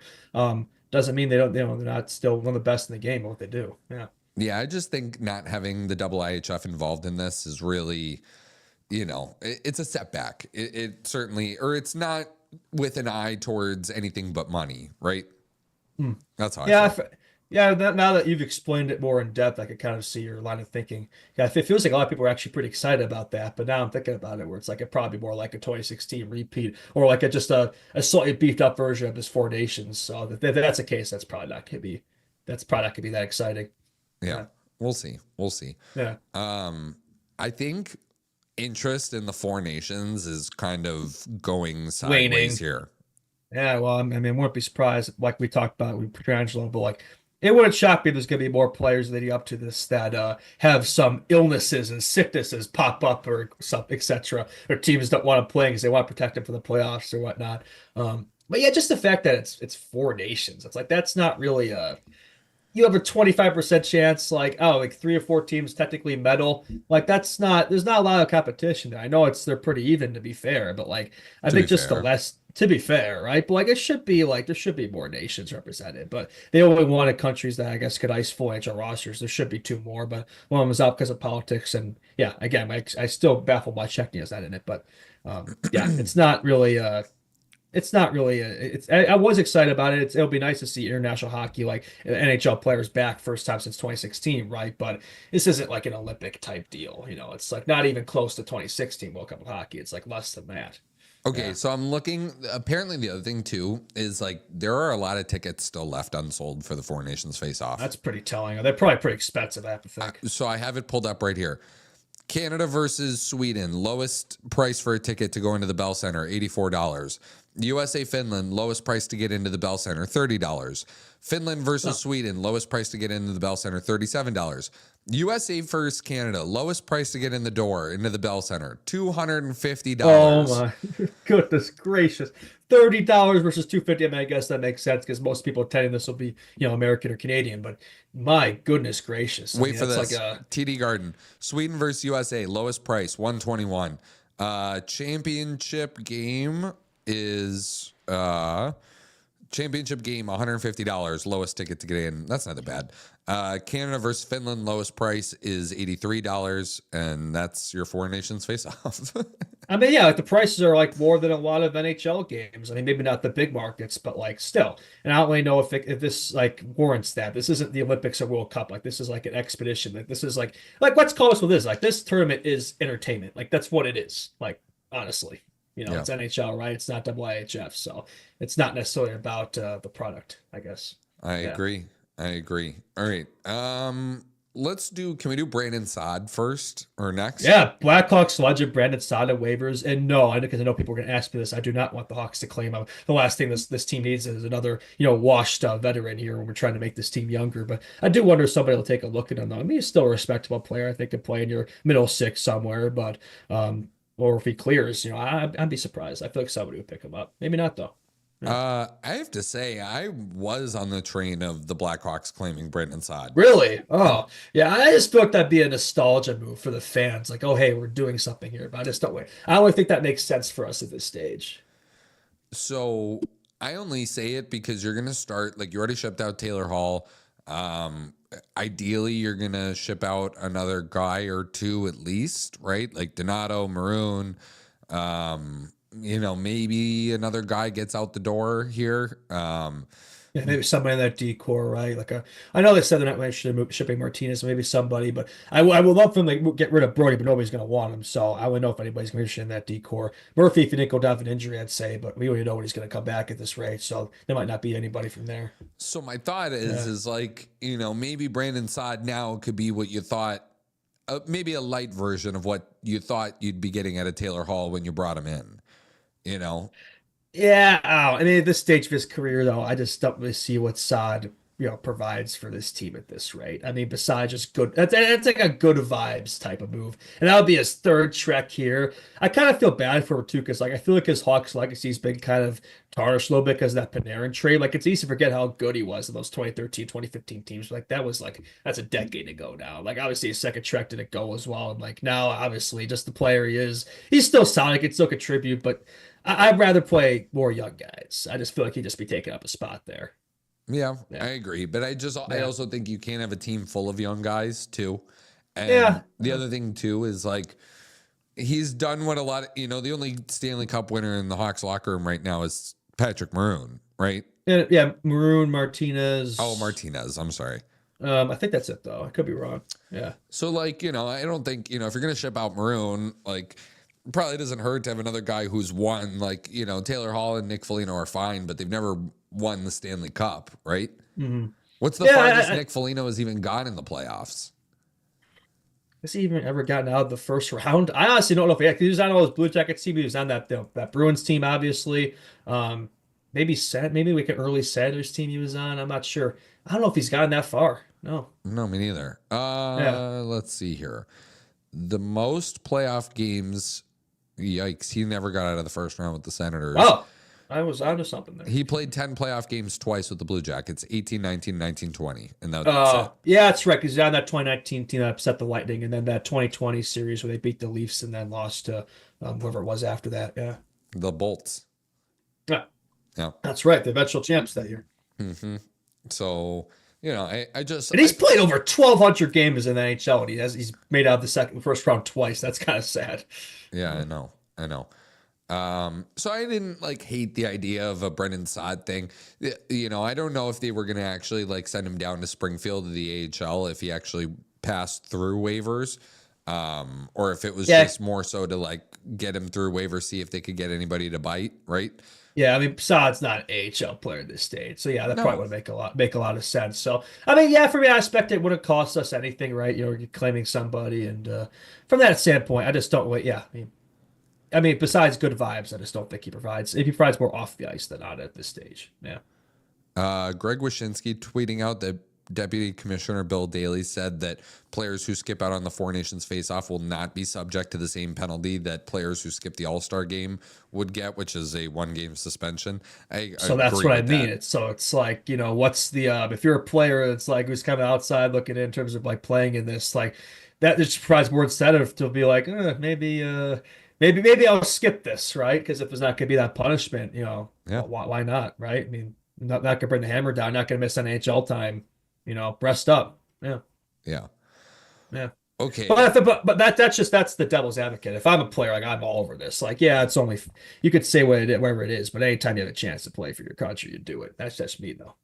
Doesn't mean they're not still one of the best in the game at what they do. Yeah. Yeah, I just think not having the double IHF involved in this is really, it's a setback. It certainly, or it's not with an eye towards anything but money, right? That's how I feel. Yeah, now that you've explained it more in depth, I could kind of see your line of thinking. Yeah, it feels like a lot of people are actually pretty excited about that, but now I'm thinking about it where it's like it probably more like a 2016 repeat or like just a slightly beefed up version of this Four Nations. So if that's the case, that's probably not going to be that exciting. Yeah, we'll see. Yeah. I think interest in the Four Nations is kind of going sideways Waning here. Yeah, well, I mean, wouldn't be surprised, like we talked about with Petrangelo, but like it wouldn't shock me if there's going to be more players leading up to this that have some illnesses and sicknesses pop up or something, etc. Or teams don't want to play because they want to protect them for the playoffs or whatnot. But yeah, just the fact that it's Four Nations, it's like that's not really you have a 25% chance, like 3 or 4 teams technically medal. Like there's not a lot of competition there. I know they're pretty even to be fair, but like I think just the less. To be fair, right? But like there should be more nations represented, but they only wanted countries that I guess could ice full NHL rosters. There should be 2 more, but one of them was out because of politics. And yeah, again, I still baffle by checking is that in it, but yeah, it's not really. I was excited about it. It'll be nice to see international hockey, like NHL players back first time since 2016, right? But this isn't like an Olympic type deal. It's like not even close to 2016 World Cup of hockey. It's like less than that. Okay, so I'm looking. Apparently, the other thing too is like there are a lot of tickets still left unsold for the Four Nations face-off. That's pretty telling. They're probably pretty expensive, I have to think. So I have it pulled up right here. Canada versus Sweden, lowest price for a ticket to go into the Bell Center, $84. USA Finland, lowest price to get into the Bell Center, $30. Finland versus Sweden, lowest price to get into the Bell Center, $37. USA versus Canada, lowest price to get in the door into the Bell Center, $250. Oh my goodness gracious. $30 versus $250. I mean, I guess that makes sense because most people attending this will be, American or Canadian, but my goodness gracious. Wait for this. TD Garden, Sweden versus USA, lowest price, $121. Championship game is $150, lowest ticket to get in. That's not that bad. Canada versus Finland, lowest price is $83, and that's your Four Nations face-off. I mean, yeah, like the prices are like more than a lot of NHL games. I mean, maybe not the big markets, but like still. And I don't really know if this like warrants that. This isn't the Olympics or World Cup. Like this is like an expedition. Like this is like let's call this what it is. Like this tournament is entertainment. Like that's what it is. Like honestly. It's NHL, right? It's not IHF, so it's not necessarily about the product, I guess. I agree. All right. Can we do Brandon Saad first or next? Yeah, Blackhawks legend Brandon Saad waivers. And no, because I know people are going to ask me this. I do not want the Hawks to claim the last thing this team needs is another, washed veteran here when we're trying to make this team younger. But I do wonder if somebody will take a look at him, though. I mean, he's still a respectable player. I think could play in your middle 6 somewhere, but or if he clears, I'd be surprised. I feel like somebody would pick him up. Maybe not, though. I have to say, I was on the train of the Blackhawks claiming Brandon Saad. Really? Oh, yeah. I just feel like that'd be a nostalgia move for the fans. Like, oh, hey, we're doing something here. But I just don't wait. I don't think that makes sense for us at this stage. So I only say it because you're going to start, like you already shipped out Taylor Hall. Ideally, you're going to ship out another guy or 2 at least, right? Like Donato, Maroon, maybe another guy gets out the door here. Yeah, maybe somebody in that decor, right? I know they said they're not interested in shipping Martinez, maybe somebody, but I would love for them to get rid of Brody, but nobody's going to want him. So I wouldn't know if anybody's going to be interested in that decor. Murphy, if he didn't go down with an injury, I'd say, but we already know when he's going to come back at this rate, so there might not be anybody from there. So my thought is like, maybe Brandon Saad now could be what you thought, maybe a light version of what you thought you'd be getting at a Taylor Hall when you brought him in, Yeah, I mean, at this stage of his career, though, I just don't really see what Saad, provides for this team at this rate. I mean, besides just good, that's like a good vibes type of move, and that would be his third trek here. I kind of feel bad for him too, because I feel like his Hawks legacy's been kind of tarnished a little bit because of that Panarin trade. It's easy to forget how good he was in those 2013, 2015 teams. That's a decade ago now. Obviously his second trek didn't go as well, and now obviously just the player he is, he's still solid, he can still contribute, but I'd rather play more young guys. I just feel like he'd just be taking up a spot there. Yeah, I agree. But I also think you can't have a team full of young guys too. And the other thing too is he's done what a lot of, the only Stanley Cup winner in the Hawks locker room right now is Patrick Maroon, right? Yeah, Maroon, Martinez. Oh, Martinez. I'm sorry. I think that's it though. I could be wrong. Yeah. So I don't think, if you're going to ship out Maroon, probably doesn't hurt to have another guy who's won, Taylor Hall and Nick Foligno are fine, but they've never won the Stanley Cup, right? Mm-hmm. What's the farthest Nick Foligno has even gone in the playoffs? Has he even ever gotten out of the first round? I honestly don't know if he was on all those Blue Jackets team. He was on that Bruins team, obviously. Maybe we could early Sanders team he was on. I'm not sure. I don't know if he's gotten that far. No, me neither. Let's see here. The most playoff games. Yikes, he never got out of the first round with the Senators. Oh, I was onto something there. He played 10 playoff games twice with the Blue Jackets, 18, 19, 19, 20. And that's it. Yeah, that's right, because he's on that 2019 team that upset the Lightning, and then that 2020 series where they beat the Leafs and then lost to whoever it was after that. Yeah. The Bolts. Yeah. That's right, the eventual champs that year. Mm-hmm. So, I just... And he's played over 1,200 games in the NHL, and he's made out of the first round twice. That's kind of sad. Yeah, I know. So I didn't hate the idea of a Brendan Saad thing. I don't know if they were going to actually send him down to Springfield to the AHL if he actually passed through waivers, or if it was just more so to get him through waivers, see if they could get anybody to bite, right? Yeah, I mean, Saad's not an AHL player at this stage, so yeah, that probably would make a lot of sense. So I mean, yeah, for me, I expect it wouldn't cost us anything, right? You're claiming somebody, and from that standpoint, I just don't wait. Yeah, I mean, besides good vibes, I just don't think he provides. If he provides more off the ice than on at this stage, yeah. Greg Wyshynski tweeting out that Deputy Commissioner Bill Daley said that players who skip out on the Four Nations face-off will not be subject to the same penalty that players who skip the All-Star game would get, which is a 1-game suspension. So that's what I mean. It's what's the if you're a player that's who's kind of outside looking in terms of playing in this, that just provides more incentive to be maybe I'll skip this, right? Because if there's not going to be that punishment, why not, right? I mean, not going to bring the hammer down, not going to miss NHL time. Breast up. Yeah. Okay. But that's the devil's advocate. If I'm a player, I'm all over this. It's only, you could say whatever it is, but anytime you have a chance to play for your country, you do it. That's just me though.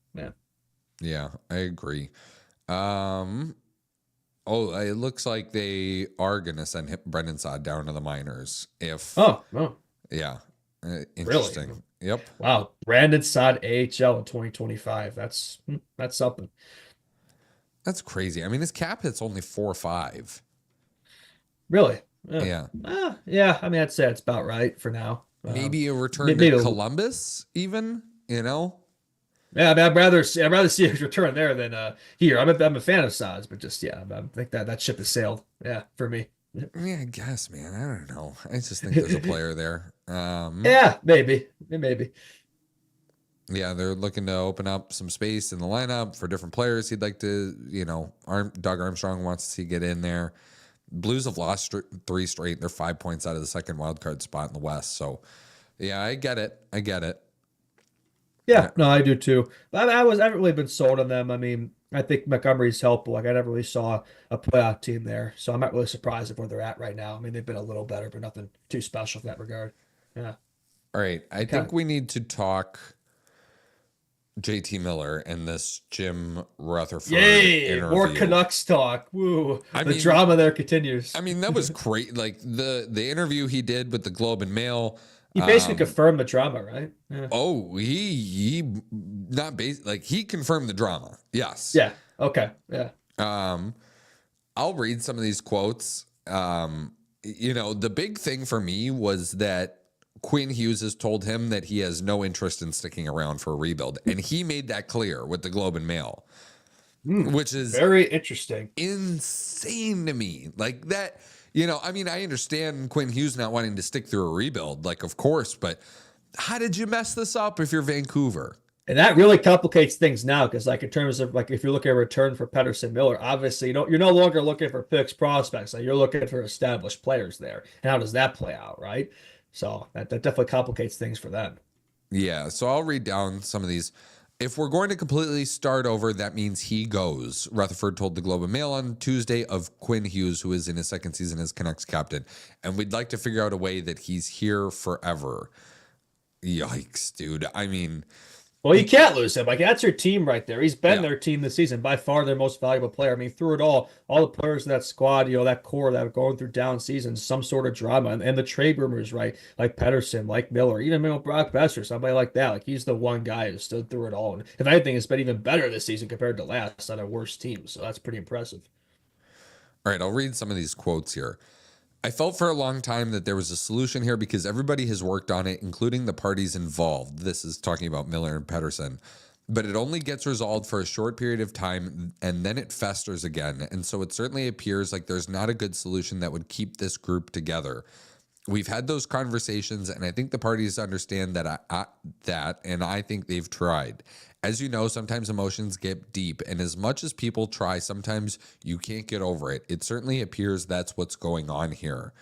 Yeah, I agree. It looks like they are going to send Brendan Saad down to the minors. Yeah. Interesting. Really? Yep. Wow. Brandon Saad AHL in 2025. That's something. That's crazy. I mean, his cap hit's only 4.5. Really? Yeah. Yeah. I mean, I'd say it's about right for now. Maybe a return to Columbus, even. Yeah. I mean, I'd rather see his return there than here. I'm a fan of Saad's, but just I think that ship has sailed. Yeah, for me. Yeah, I guess, man. I don't know. I just think there's a player there. Yeah, maybe. Yeah, they're looking to open up some space in the lineup for different players. He'd like to, Doug Armstrong wants to see get in there. Blues have lost 3 straight. They're 5 points out of the second wild card spot in the West. So, yeah, I get it. Yeah, no, I do too. I haven't really been sold on them. I mean, I think Montgomery's helpful. I never really saw a playoff team there, so I'm not really surprised of where they're at right now. I mean, they've been a little better, but nothing too special in that regard. Yeah. All right, I think we need to talk JT Miller and this Jim Rutherford Yay! interview. More Canucks talk. Woo! I The mean, drama there continues. I mean, that was great. Like the interview he did with the Globe and Mail. He basically confirmed the drama, right? Yeah. Oh, he not like he confirmed the drama. Yes. Yeah. Okay. Yeah. I'll read some of these quotes. The big thing for me was that Quinn Hughes has told him that he has no interest in sticking around for a rebuild. And he made that clear with the Globe and Mail, which is very interesting. Insane to me. Like that, I understand Quinn Hughes not wanting to stick through a rebuild, like, of course, but how did you mess this up if you're Vancouver? And that really complicates things now because, like, in terms of, like, if you're looking at a return for Pettersson Miller, obviously, you're no longer looking for picks prospects. Like, you're looking for established players there. And how does that play out, right? So that definitely complicates things for them. Yeah, so I'll read down some of these. If we're going to completely start over, that means he goes. Rutherford told the Globe and Mail on Tuesday of Quinn Hughes, who is in his second season as Canucks captain. And we'd like to figure out a way that he's here forever. Yikes, dude. I mean... Well, you can't lose him. Like, that's your team right there. He's been their team this season, by far their most valuable player. I mean, through it all the players in that squad, that core that are going through down seasons, some sort of drama. And the trade rumors, right? Like Pettersson, like Miller, even Brock Besser, somebody like that. Like, he's the one guy who stood through it all. And if anything, it's been even better this season compared to last on a worse team. So that's pretty impressive. All right, I'll read some of these quotes here. I felt for a long time that there was a solution here because everybody has worked on it, including the parties involved. This is talking about Miller and Pettersson. But it only gets resolved for a short period of time, and then it festers again. And so it certainly appears like there's not a good solution that would keep this group together. We've had those conversations, and I think the parties understand that, and I think they've tried. As you know, sometimes emotions get deep, and as much as people try, sometimes you can't get over it. It certainly appears that's what's going on here.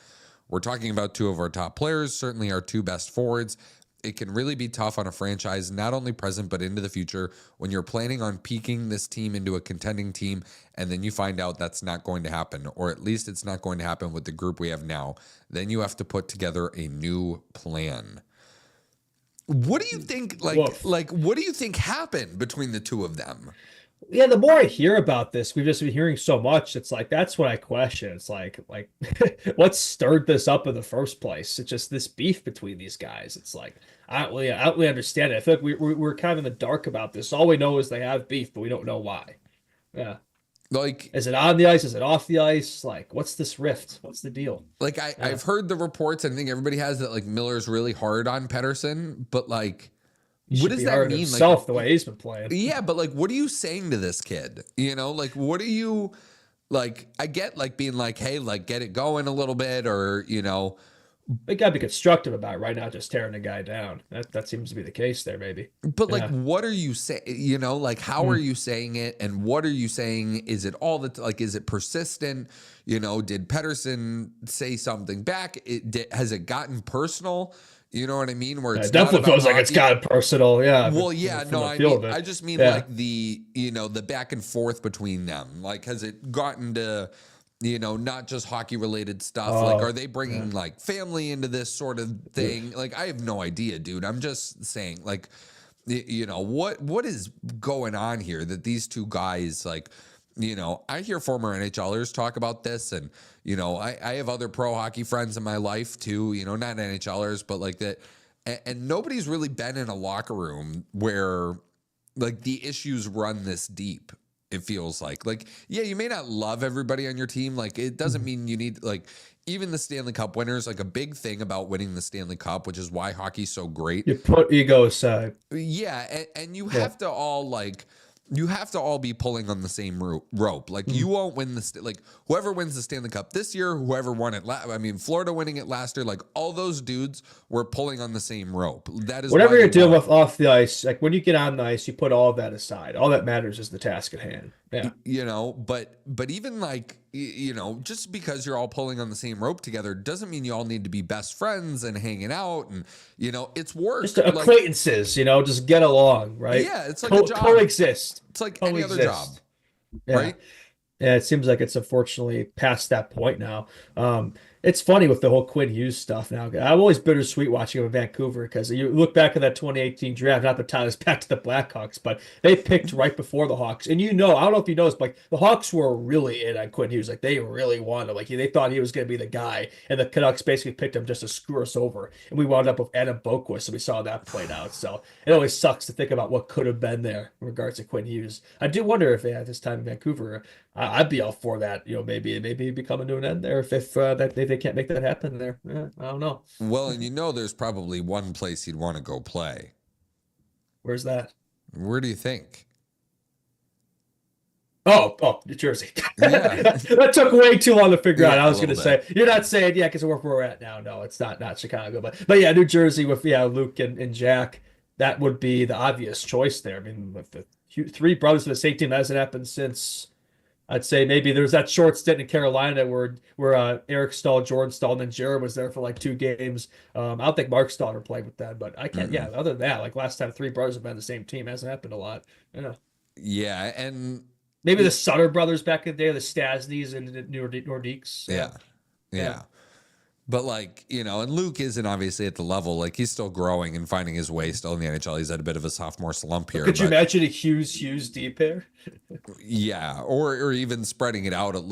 We're talking about two of our top players, certainly our two best forwards. It can really be tough on a franchise, not only present, but into the future, when you're planning on peaking this team into a contending team, and then you find out that's not going to happen, or at least it's not going to happen with the group we have now. Then you have to put together a new plan. What do you think, what do you think happened between the two of them? Yeah, the more I hear about this, we've just been hearing so much. It's like, that's what I question. It's like what stirred this up in the first place? It's just this beef between these guys. It's like, I don't really understand it. I feel like we're kind of in the dark about this. All we know is they have beef, but we don't know why. Yeah. Like, is it on the ice? Is it off the ice? Like, what's this rift? What's the deal? Like, I've heard the reports. I think everybody has that, like, Miller's really hard on Pettersson, but like, what does that mean? Himself, the way he's been playing. Yeah, but like, what are you saying to this kid? Like, what are you, like? I get like being like, hey, like, get it going a little bit, or They gotta be constructive about it, right? Not just tearing a guy down. That seems to be the case there, maybe. But like, what are you saying? Like, how are you saying it, and what are you saying? Is it all that? Like, is it persistent? Did Pettersson say something back? Has it gotten personal? You know what I mean? Where it's definitely feels like it's gotten personal. Yeah. Well, yeah. No, I just mean like the the back and forth between them. Like, has it gotten to not just hockey related stuff? Like, are they bringing like family into this sort of thing? Like, I have no idea, dude. I'm just saying, like, what is going on here that these two guys, like, I hear former NHLers talk about this, and I have other pro hockey friends in my life too, not NHLers, but like that, and nobody's really been in a locker room where like the issues run this deep. It feels like, yeah, you may not love everybody on your team. Like, it doesn't mean you need, like, even the Stanley Cup winners, like, a big thing about winning the Stanley Cup, which is why hockey's so great. You put ego aside. Yeah. And you have to all, like, you have to all be pulling on the same rope. Like, you won't win like, whoever wins the Stanley Cup this year, whoever won it Florida winning it last year, like, all those dudes were pulling on the same rope. That is whatever you're dealing with off the ice. Like, when you get on the ice, you put all of that aside. All that matters is the task at hand. Yeah. But even like, just because you're all pulling on the same rope together doesn't mean you all need to be best friends and hanging out, and it's work. Just acquaintances, just get along, right? Yeah, it's like a job. Coexist. It's like any other job, yeah. right? Yeah, it seems like it's unfortunately past that point now. It's funny with the whole Quinn Hughes stuff now. I'm always bittersweet watching him in Vancouver because you look back at that 2018 draft, not the tie us back to the Blackhawks, but they picked right before the Hawks. And I don't know if you noticed, but like the Hawks were really in on Quinn Hughes. Like they really wanted him. Like they thought he was going to be the guy. And the Canucks basically picked him just to screw us over. And we wound up with Adam Boquist, and we saw that played out. So it always sucks to think about what could have been there in regards to Quinn Hughes. I do wonder if at this time in Vancouver, I'd be all for that. Maybe be coming to an end there if they can't make that happen there. Yeah, I don't know. Well, and there's probably one place you'd want to go play. Where's that? Where do you think? Oh, New Jersey. Yeah. That took way too long to figure out. I was going to say, bit. you're not saying, because where we're at now. No, it's not Chicago. But yeah, New Jersey with, Luke and Jack, that would be the obvious choice there. I mean, with the three brothers in the same team, that hasn't happened since, I'd say maybe there's that short stint in Carolina where Eric Stahl, Jordan Stahl, and then Jared was there for like 2 games. I don't think Mark Stahl ever played with that, but I can't. Yeah, other than that, like last time 3 brothers have been on the same team, hasn't happened a lot. Yeah. Yeah, and maybe the Sutter brothers back in the day, the Stasnys and the Nordiques. Yeah. But and Luke isn't obviously at the level. Like he's still growing and finding his way still in the NHL. He's had a bit of a sophomore slump here. Could you imagine a Hughes deep pair? Yeah, or even spreading it out at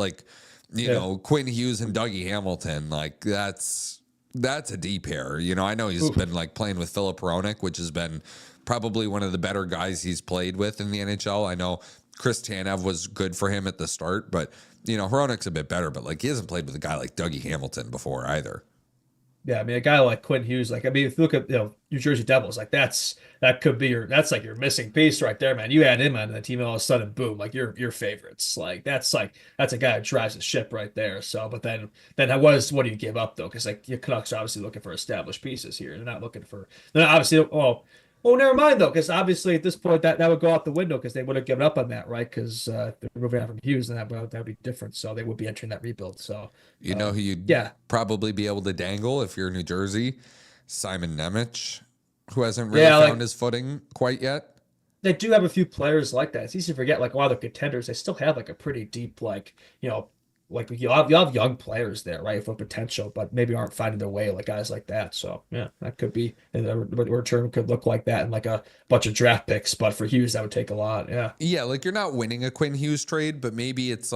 Quinn Hughes and Dougie Hamilton. Like that's a deep pair. I know he's been playing with Philip Hronek, which has been probably one of the better guys he's played with in the NHL. I know Chris Tanev was good for him at the start, but Hronek's a bit better, but he hasn't played with a guy like Dougie Hamilton before either. Yeah, I mean a guy like Quinn Hughes, if you look at New Jersey Devils, that could be your missing piece right there, man. You add him on the team, all of a sudden, boom, your favorites. That's a guy who drives the ship right there. So, but then what do you give up though? Because your Canucks are obviously looking for established pieces here. They're not looking for. They're not obviously. Well, never mind though, because obviously at this point that would go out the window because they would have given up on that, right? Because they're moving out from Hughes, and that would be different. So they would be entering that rebuild. So who you'd probably be able to dangle if you're New Jersey, Simon Nemec, who hasn't really found his footing quite yet. They do have a few players like that. It's easy to forget, a lot of the contenders, they still have a pretty deep, you have young players there, right, for potential, but maybe aren't finding their way, guys like that. So yeah, that could be, and the return could look like that, and a bunch of draft picks. But for Hughes, that would take a lot. Yeah, you're not winning a Quinn Hughes trade, but maybe it's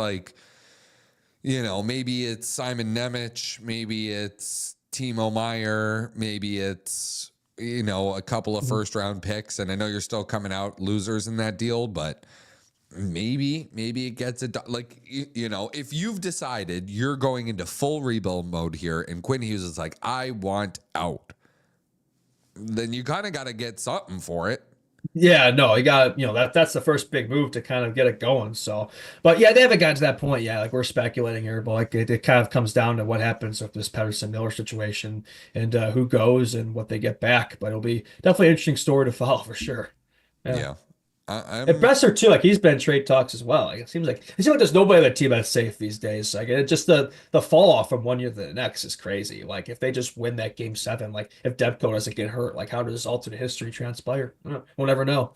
maybe it's Simon Nemec, maybe it's Timo Meier, maybe it's a couple of first round picks, and I know you're still coming out losers in that deal, but. Maybe it gets it if you've decided you're going into full rebuild mode here and Quinn Hughes is I want out, then you kind of got to get something for it. Yeah, no, you got that's the first big move to kind of get it going. So, but yeah, they haven't gotten to that point yet. We're speculating here, but it kind of comes down to what happens with this Pettersson Miller situation and who goes and what they get back. But it'll be definitely an interesting story to follow for sure. Yeah. And Besser too, he's been in trade talks as well. It seems like there's nobody on the team that's safe these days. It just the fall off from one year to the next is crazy. If they just win that game 7, if Demko doesn't get hurt, how does alternate history transpire? We'll never know.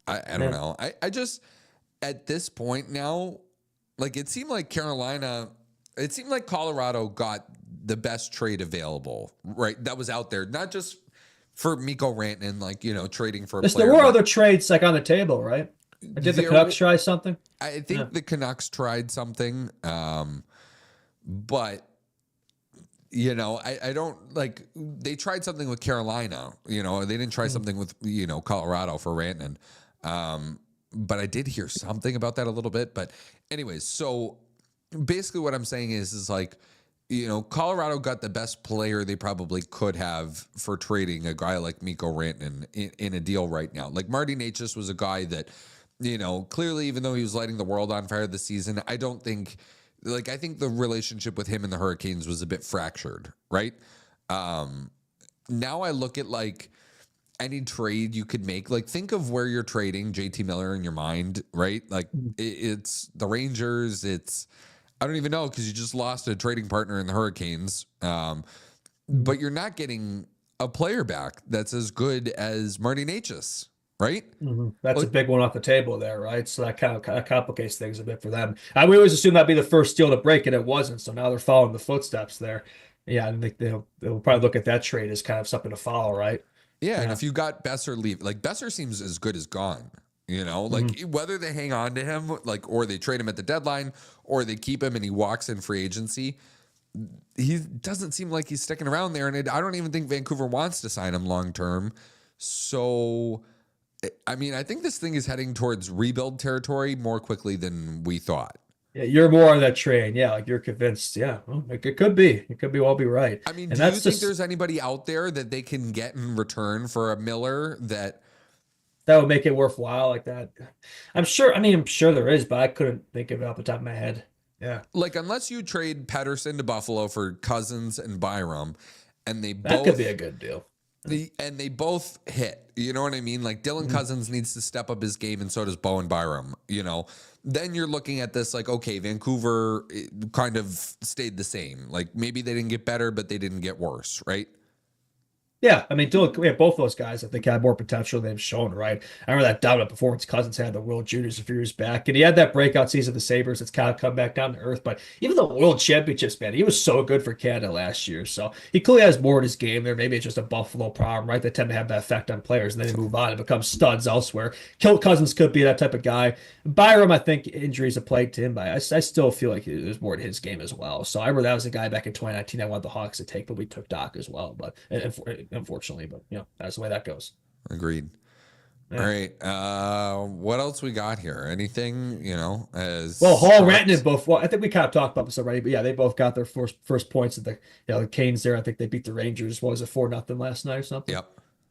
I don't know. I just at this point now, it seemed like Colorado got the best trade available, right? That was out there, not just for Mikko Rantanen, trading for a player. There were other trades on the table, right? Did the Canucks try something? I think the Canucks tried something, but I don't they tried something with Carolina. They didn't try something with Colorado for Rantanen, but I did hear something about that a little bit. But anyways, so basically what I'm saying is Colorado got the best player they probably could have for trading a guy like Mikko Rantanen in a deal right now. Marty Necas was a guy that, clearly, even though he was lighting the world on fire this season, I don't think, I think the relationship with him and the Hurricanes was a bit fractured, right? Now I look at any trade you could make, think of where you're trading JT Miller in your mind, right? It's the Rangers, I don't even know because you just lost a trading partner in the Hurricanes. But you're not getting a player back that's as good as Marty Necas. right? That's a Like, big one off the table there, right? So that kind of complicates things a bit for them. We always assume that'd be the first deal to break, and it wasn't. So now they're following the footsteps there. Yeah, I think they'll probably look at that trade as kind of something to follow, right? yeah, and Yeah. if you got Besser leave, like Besser seems as good as gone. Like whether they hang on to him, like, or they trade him at the deadline, or they keep him and he walks in free agency, he doesn't seem like he's sticking around there. And I don't even think Vancouver wants to sign him long term. So, I mean, I think this thing is heading towards rebuild territory more quickly than we thought. Yeah, you're more on that train. Yeah, like you're convinced. Yeah, well, it could be. It could be. Well, be right. I mean, And do you that's think just there's anybody out there that they can get in return for a Miller that? that would make it worthwhile like that. I'm sure. I mean, I'm sure there is, but I couldn't think of it off the top of my head. Yeah, Like, unless you trade Pedersen to Buffalo for Cousins and Byram, and they that both could be a good deal. they both hit. You know what I mean? Like Dylan Cousins needs to step up his game, and so does Bowen Byram. Then you're looking at this like, okay, Vancouver kind of stayed the same. Like maybe they didn't get better, but they didn't get worse, right? Yeah, I mean, both those guys, I think, had more potential than they've shown, right? I remember that dominant performance Cousins had the World Juniors a few years back, and he had that breakout season of the Sabres. It's kind of come back down to earth, but even the World Championships, man, he was so good for Canada last year. So he clearly has more in his game there. Maybe it's just a Buffalo problem, right? They tend to have that effect on players, and then they move on and become studs elsewhere. Cousins could be that type of guy. Byram, I think injuries have plagued him, but I still feel like there's more to his game as well. So I remember that was a guy back in 2019 I wanted the Hawks to take, but we took Doc as well, but unfortunately, but that's the way that goes. Agreed. Yeah. All right. What else we got here? Anything, as Well, Hall, Rantanen both. Well, I think we kind of talked about this already, but yeah, they both got their first points at the Canes there. I think they beat the Rangers. What was it, 4-0 last night or something?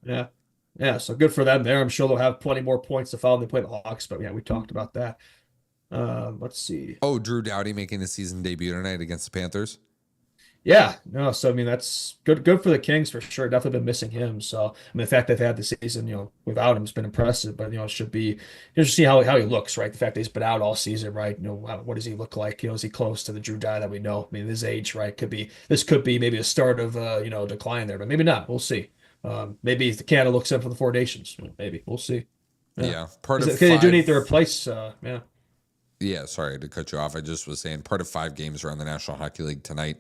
Yep. Yeah. So good for them there. I'm sure they'll have plenty more points to follow. They play the Hawks, but yeah, we talked about that. Let's see. Oh, Drew Doughty making his season debut tonight against the Panthers. Yeah, no, so I mean that's good for the Kings for sure. Definitely been missing him. So I mean the fact they've had the season, without him has been impressive. But it should be interesting to see how he looks, right? The fact that he's been out all season, right? What does he look like? Is he close to the Drew Dye that we know? I mean, his age, right? This could be maybe a start of decline there, but maybe not. We'll see. Maybe the Canada looks in for the 4 Nations. Maybe we'll see. Yeah, part of they do need to replace. Yeah. Yeah, sorry to cut you off. I just was saying part of 5 games around the National Hockey League tonight.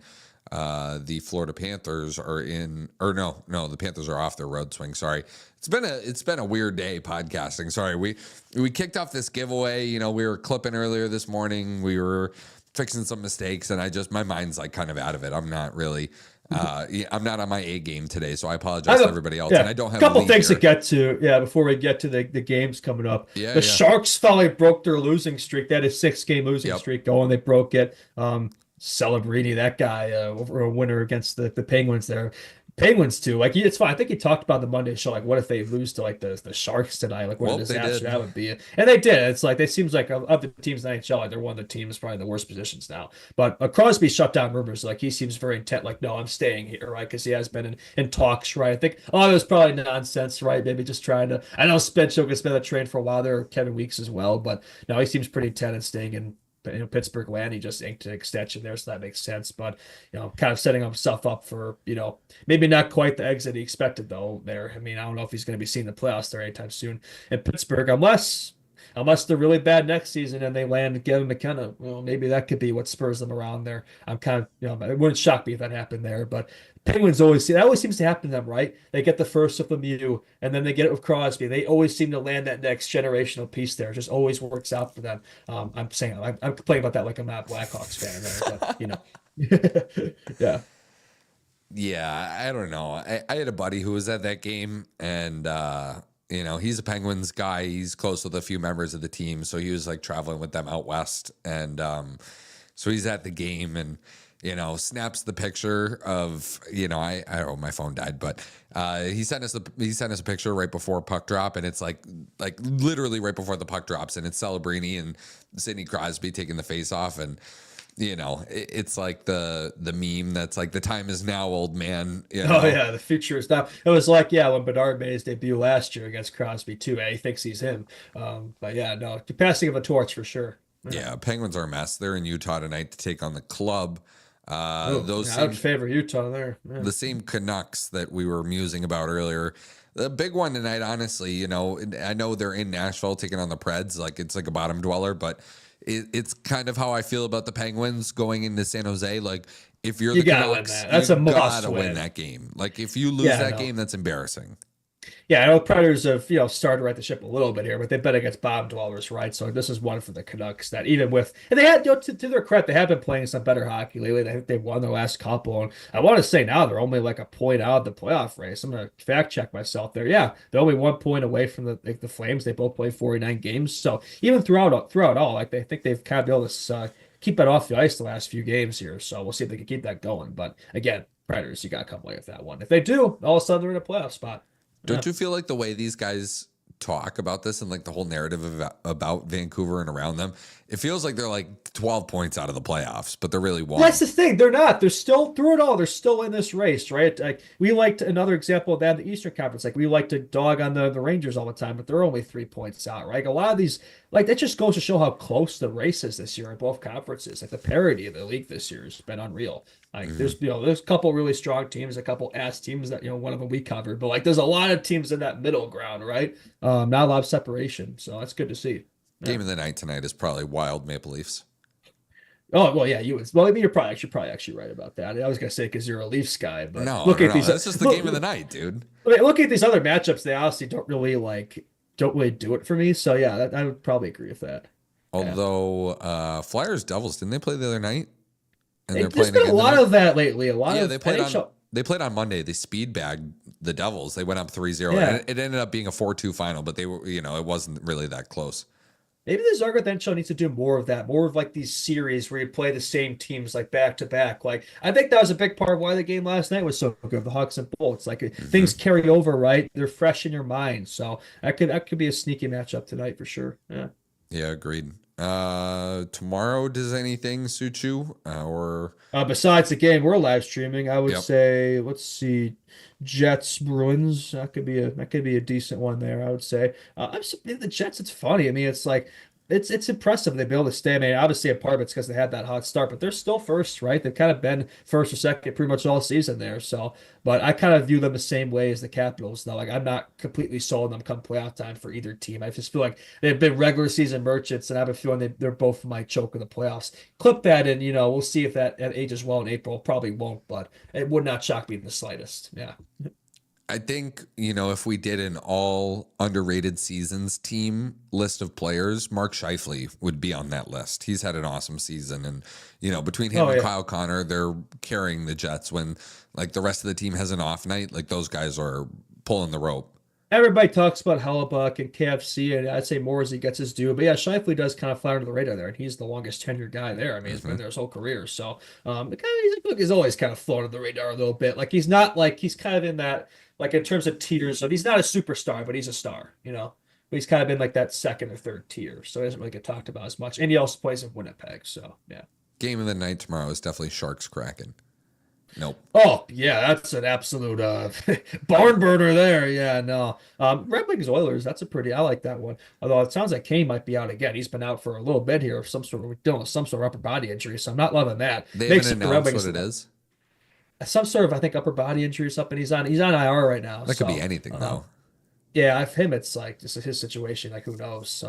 The Florida Panthers are in, or no, the Panthers are off their road swing. Sorry. It's been a weird day podcasting. Sorry. We kicked off this giveaway. We were clipping earlier this morning. We were fixing some mistakes and my mind's like kind of out of it. I'm not really, I'm not on my A game today. So I apologize to everybody else. Yeah, And I don't have a couple a things here. to get to. Yeah. Before we get to the games coming up, Yeah, Sharks finally broke their losing streak. They had a 6-game losing streak going. They broke it. Celebrini, that guy, over a winner against the Penguins there. Penguins too, like it's fine. I think he talked about the Monday show, like what if they lose to like the Sharks tonight, like what a disaster that would be. And they did. It's like it seems like of the teams in the NHL, like they're one of the teams probably in the worst positions now. But Crosby shut down rumors, like he seems very intent, like no, I'm staying here, right? Because he has been in talks, right? I think it was probably nonsense, right? Maybe just trying to. I know Spezzo has been on the train for a while there, Kevin Weeks as well, but no, he seems pretty intent on staying in. Pittsburgh land. He just inked an extension there, so that makes sense. But kind of setting himself up for maybe not quite the exit he expected though. There, I mean, I don't know if he's going to be seeing the playoffs there anytime soon in Pittsburgh, unless they're really bad next season and they land Gavin McKenna. Well, maybe that could be what spurs them around there. I'm kind of it wouldn't shock me if that happened there, but. Penguins always seems to happen to them, right? They get the first with Lemieux, and then they get it with Crosby. They always seem to land that next generational piece there. It just always works out for them. I'm saying I'm complaining about that like I'm not a Blackhawks fan there, but yeah. Yeah, I don't know. I had a buddy who was at that game, and he's a Penguins guy. He's close with a few members of the team, so he was like traveling with them out west, and so he's at the game and. Snaps the picture of, I don't know, my phone died, but he sent us a picture right before puck drop, and it's like literally right before the puck drops, and it's Celebrini and Sidney Crosby taking the face off, and it's like the meme that's like the time is now, old man. Oh yeah, the future is now. It was like when Bedard made his debut last year against Crosby too. He thinks he's him, but yeah, no, passing of a torch for sure. Yeah, Penguins are a mess. They're in Utah tonight to take on the Club. I would favor Utah there. Yeah. The same Canucks that we were musing about earlier. The big one tonight, honestly, you know, I know they're in Nashville taking on the Preds, like it's like a bottom dweller, but it's kind of how I feel about the Penguins going into San Jose. Like, if you're the Canucks, that's a must gotta win that game. Like, if you lose that game, that's embarrassing. Yeah, I know Predators have, started to right the ship a little bit here, but they've been against bottom dwellers, right? So this is one for the Canucks that even with, and they had, to their credit, they have been playing some better hockey lately. I think they've won their last couple. And I want to say now they're only like a point out of the playoff race. I'm going to fact check myself there. Yeah, they're only 1 point away from the Flames. They both play 49 games. So even throughout all, like they think they've kind of been able to keep it off the ice the last few games here. So we'll see if they can keep that going. But again, Predators, you got to come away with that one. If they do, all of a sudden they're in a playoff spot. Don't you feel like the way these guys talk about this and like the whole narrative about Vancouver and around them, it feels like they're like 12 points out of the playoffs, but they're really one. That's the thing. They're not. They're still through it all. They're still in this race, right? Like we liked another example of that in the Eastern Conference. Like we like to dog on the Rangers all the time, but they're only 3 points out, right? Like a lot of these, like that just goes to show how close the race is this year in both conferences. Like the parity of the league this year has been unreal. Like there's a couple really strong teams, a couple ass teams that one of them we covered, but like there's a lot of teams in that middle ground, right? Not a lot of separation, so that's good to see. Game of the night tonight is probably Wild Maple Leafs. Oh well, yeah, you would. Well, I mean, you're probably actually right about that. I was gonna say because you're a Leafs guy, but look at these. This is the game of the night, dude. Look at these other matchups. They honestly don't really do it for me. So yeah, I would probably agree with that. Although Flyers Devils, didn't they play the other night? And there's been a lot of that lately. They played on Monday. They speed bagged the Devils. They went up 3-0. Yeah. And it ended up being a 4-2 final, but they were, it wasn't really that close. Maybe the Zagreb NHL needs to do more of that, more of like these series where you play the same teams like back to back. Like I think that was a big part of why the game last night was so good. The Hawks and Bolts, like things carry over, right? They're fresh in your mind. So that could be a sneaky matchup tonight for sure. Yeah. Yeah, agreed. Tomorrow, does anything suit you? Or besides the game we're live streaming, I would say, let's see, Jets Bruins. That could be a decent one there. I would say. The Jets. It's funny. I mean, it's like. It's impressive they've been able to stay. I mean, obviously a part of it's because they had that hot start, but they're still first, right? They've kind of been first or second pretty much all season there. So, but I kind of view them the same way as the Capitals. Though, like I'm not completely sold on them come playoff time for either team. I just feel like they've been regular season merchants, and I have a feeling they're both might choke in the playoffs. Clip that, and we'll see if that ages well in April. Probably won't, but it would not shock me in the slightest. Yeah. I think, if we did an all underrated seasons team list of players, Mark Scheifele would be on that list. He's had an awesome season. And, between him and Kyle Connor, they're carrying the Jets when like the rest of the team has an off night. Like those guys are pulling the rope. Everybody talks about Hellebuck and KFC, and I'd say more as he gets his due. But yeah, Scheifele does kind of fly under the radar there, and he's the longest tenured guy there. I mean, he's been there his whole career. So he's always kind of flown under the radar a little bit. Like he's not like he's kind of in that, like in terms of tiers of, he's not a superstar, but he's a star, But he's kind of been like that second or third tier. So he doesn't really get talked about as much. And he also plays in Winnipeg. So yeah. Game of the night tomorrow is definitely Sharks Kraken. Nope. Oh yeah, that's an absolute barn burner there. Yeah, no. Red Wings Oilers, that's I like that one. Although it sounds like Kane might be out again. He's been out for a little bit here of some sort of upper body injury. So I'm not loving that. They haven't announced what it is. Some sort of, I think, upper body injury or something. He's on IR right now. That could be anything though. Yeah, of him, it's like just his situation. Like who knows?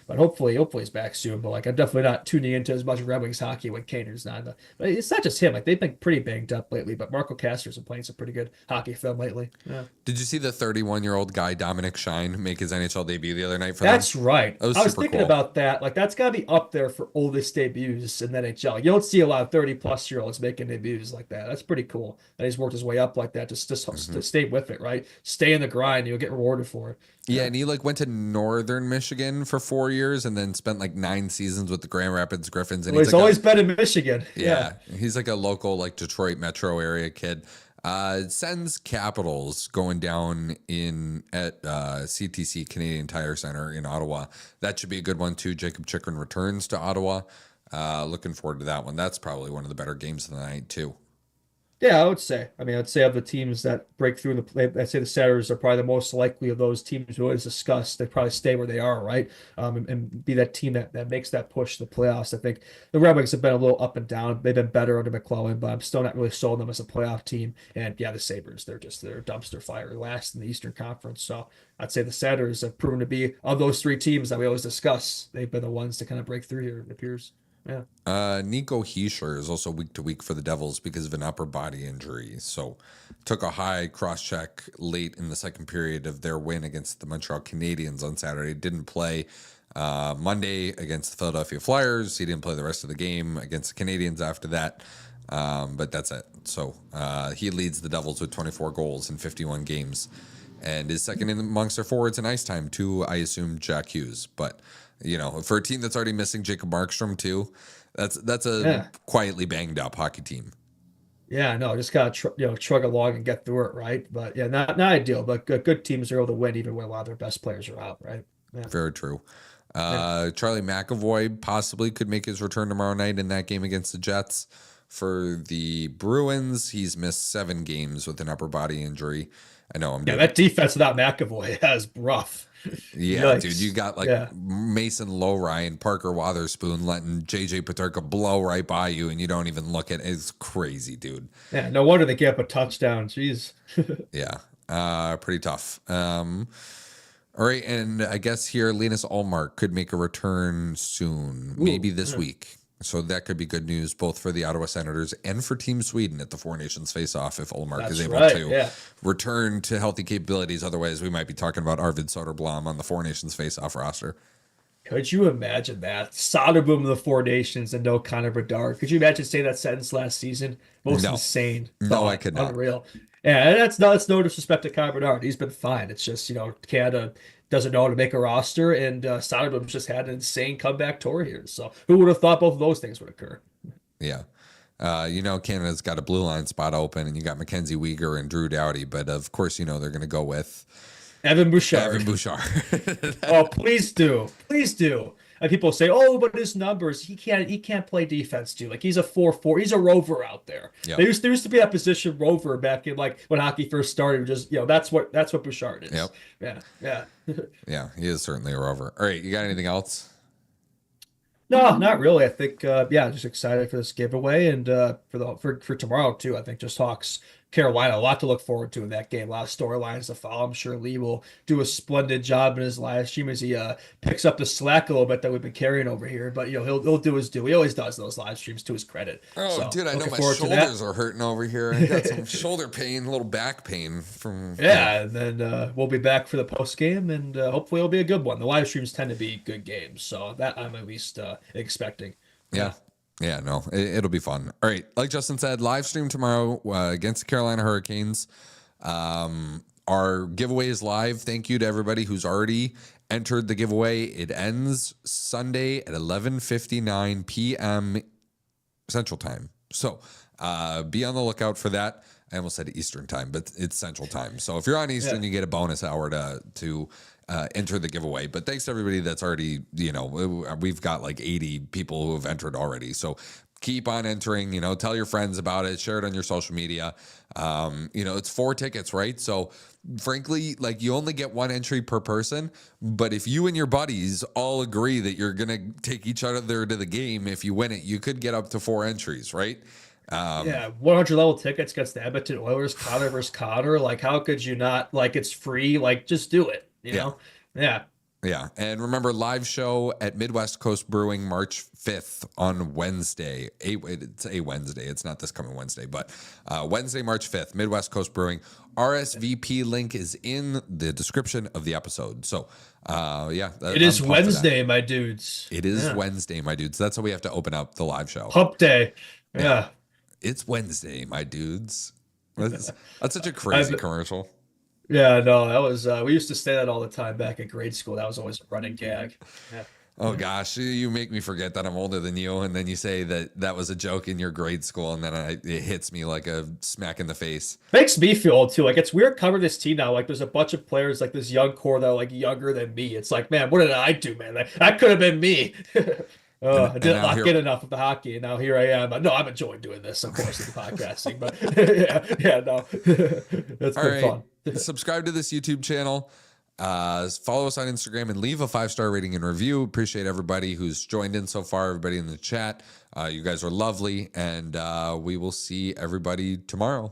But hopefully he's back soon. But like I'm definitely not tuning into as much Red Wings hockey when Kaner's not. But it's not just him. Like they've been pretty banged up lately. But Marco Castor's been playing some pretty good hockey film lately. Yeah. Did you see the 31-year-old guy Dominic Shine make his NHL debut the other night for That's them? right. That was I was super thinking cool. about that. Like that's got to be up there for oldest debuts in the NHL. You don't see a lot of 30-plus-year-olds making debuts like that. That's pretty cool. That he's worked his way up like that. Just to stay with it, right? Stay in the grind. You'll get rewarded for it. Yeah, and he went to Northern Michigan for 4 years and then spent 9 seasons with the Grand Rapids Griffins. And he's always been in Michigan. Yeah, he's like a local Detroit metro area kid. Sens Capitals going down at CTC Canadian Tire Center in Ottawa. That should be a good one too. Jacob Chikrin returns to Ottawa. Looking forward to that one. That's probably one of the better games of the night too. Yeah, I would say. I mean, I'd say of the teams that break through in the, I'd say the Senators are probably the most likely of those teams who always discussed. They probably stay where they are, right? And be that team that makes that push to the playoffs. I think the Red Wings have been a little up and down. They've been better under McClellan, but I'm still not really sold them as a playoff team. And yeah, the Sabres, they're a dumpster fire last in the Eastern Conference. So I'd say the Senators have proven to be, of those three teams that we always discuss, they've been the ones to kind of break through here, it appears. Yeah. Nico Hischier is also week to week for the Devils because of an upper body injury. So took a high cross check late in the second period of their win against the Montreal Canadiens on Saturday. Didn't play Monday against the Philadelphia Flyers. He didn't play the rest of the game against the Canadiens after that. But that's it. So he leads the Devils with 24 goals in 51 games and is second in amongst their forwards in ice time to, I assume, Jack Hughes. But you know, for a team that's already missing Jacob Markstrom too, that's a quietly banged up hockey team. Yeah, no, just gotta chug along and get through it, right? But yeah, not ideal, but good teams are able to win even when a lot of their best players are out, right? Yeah. Very true. Charlie McAvoy possibly could make his return tomorrow night in that game against the Jets. For the Bruins, he's missed 7 games with an upper body injury. I know I'm doing that defense without McAvoy is rough. Yeah, Yikes. dude, you got like Mason Lowry and Parker Wotherspoon letting JJ Peterka blow right by you, and you don't even look at it. It's crazy, dude. Yeah, no wonder they gave up a touchdown. Jeez. Yeah, pretty tough. All right, and I guess here Linus Ullmark could make a return soon, maybe this week. So that could be good news both for the Ottawa Senators and for Team Sweden at the Four Nations face-off if Ullmark is able to return to healthy capabilities. Otherwise, we might be talking about Arvid Soderblom on the Four Nations face-off roster. Could you imagine that? Soderblom of the Four Nations and no Connor Bedard. Could you imagine saying that sentence last season? Most insane. No, I could not. Unreal. Yeah, that's no disrespect to Connor Bedard. He's been fine. It's just, Canada doesn't know how to make a roster, and Soderblom's just had an insane comeback tour here. So who would have thought both of those things would occur? Yeah. Canada's got a blue line spot open, and you got Mackenzie Weegar and Drew Doughty, but of course, they're going to go with Evan Bouchard. Evan Bouchard. Oh, please do. Please do. And people say, "Oh, but his numbers, he can't play defense too. Like he's a 4-4, he's a rover out there." Yep. There used to be that position rover back in like when hockey first started. Just that's what Bouchard is. Yep. Yeah. Yeah, he is certainly a rover. All right, you got anything else? No, not really. I think just excited for this giveaway and for tomorrow too. I think just Hawks Carolina, a lot to look forward to in that game. A lot of storylines to follow. I'm sure Lee will do a splendid job in his live stream as he picks up the slack a little bit that we've been carrying over here. But he'll do his due. He always does those live streams to his credit. Oh, so, dude, I know my shoulders are hurting over here. I got some shoulder pain, a little back pain from. Yeah, and then we'll be back for the post game, and hopefully it'll be a good one. The live streams tend to be good games, so that I'm at least expecting. Yeah. Yeah, no, it'll be fun. All right, like Justin said, live stream tomorrow against the Carolina Hurricanes. Our giveaway is live. Thank you to everybody who's already entered the giveaway. It ends Sunday at 11:59 p.m. Central Time. So be on the lookout for that. I almost said Eastern Time, but it's Central Time. So if you're on Eastern, you get a bonus hour to enter the giveaway. But thanks to everybody that's already, we've got like 80 people who have entered already. So keep on entering, tell your friends about it, share it on your social media. It's 4 tickets, right? So frankly, like you only get 1 entry per person, but if you and your buddies all agree that you're going to take each other to the game, if you win it, you could get up to 4 entries, right? 100 level tickets against the Edmonton Oilers, Connor versus Connor. Like, how could you not? Like, it's free. Like, just do it. You know? Yeah. Yeah. And remember, live show at Midwest Coast Brewing March 5th on Wednesday. It's a Wednesday. It's not this coming Wednesday, but Wednesday, March 5th, Midwest Coast Brewing. RSVP link is in the description of the episode. So, it is Wednesday, my dudes. It is Wednesday, my dudes. That's how we have to open up the live show. Hump day. Yeah. It's Wednesday, my dudes. That's such a crazy commercial. Yeah, no, that was, we used to say that all the time back in grade school. That was always a running gag. Yeah. Oh gosh, you make me forget that I'm older than you, and then you say that was a joke in your grade school, and then it hits me like a smack in the face. Makes me feel old too. Like it's weird covering this team now. Like there's a bunch of players like this young core that are like younger than me. It's like, man, what did I do, man? That could have been me. I did not get enough of the hockey, and now here I am. No, I'm enjoying doing this, of course, with the podcasting. But no, it's been fun. Subscribe to this YouTube channel. Follow us on Instagram and leave a 5-star rating and review. Appreciate everybody who's joined in so far, everybody in the chat. You guys are lovely, and we will see everybody tomorrow.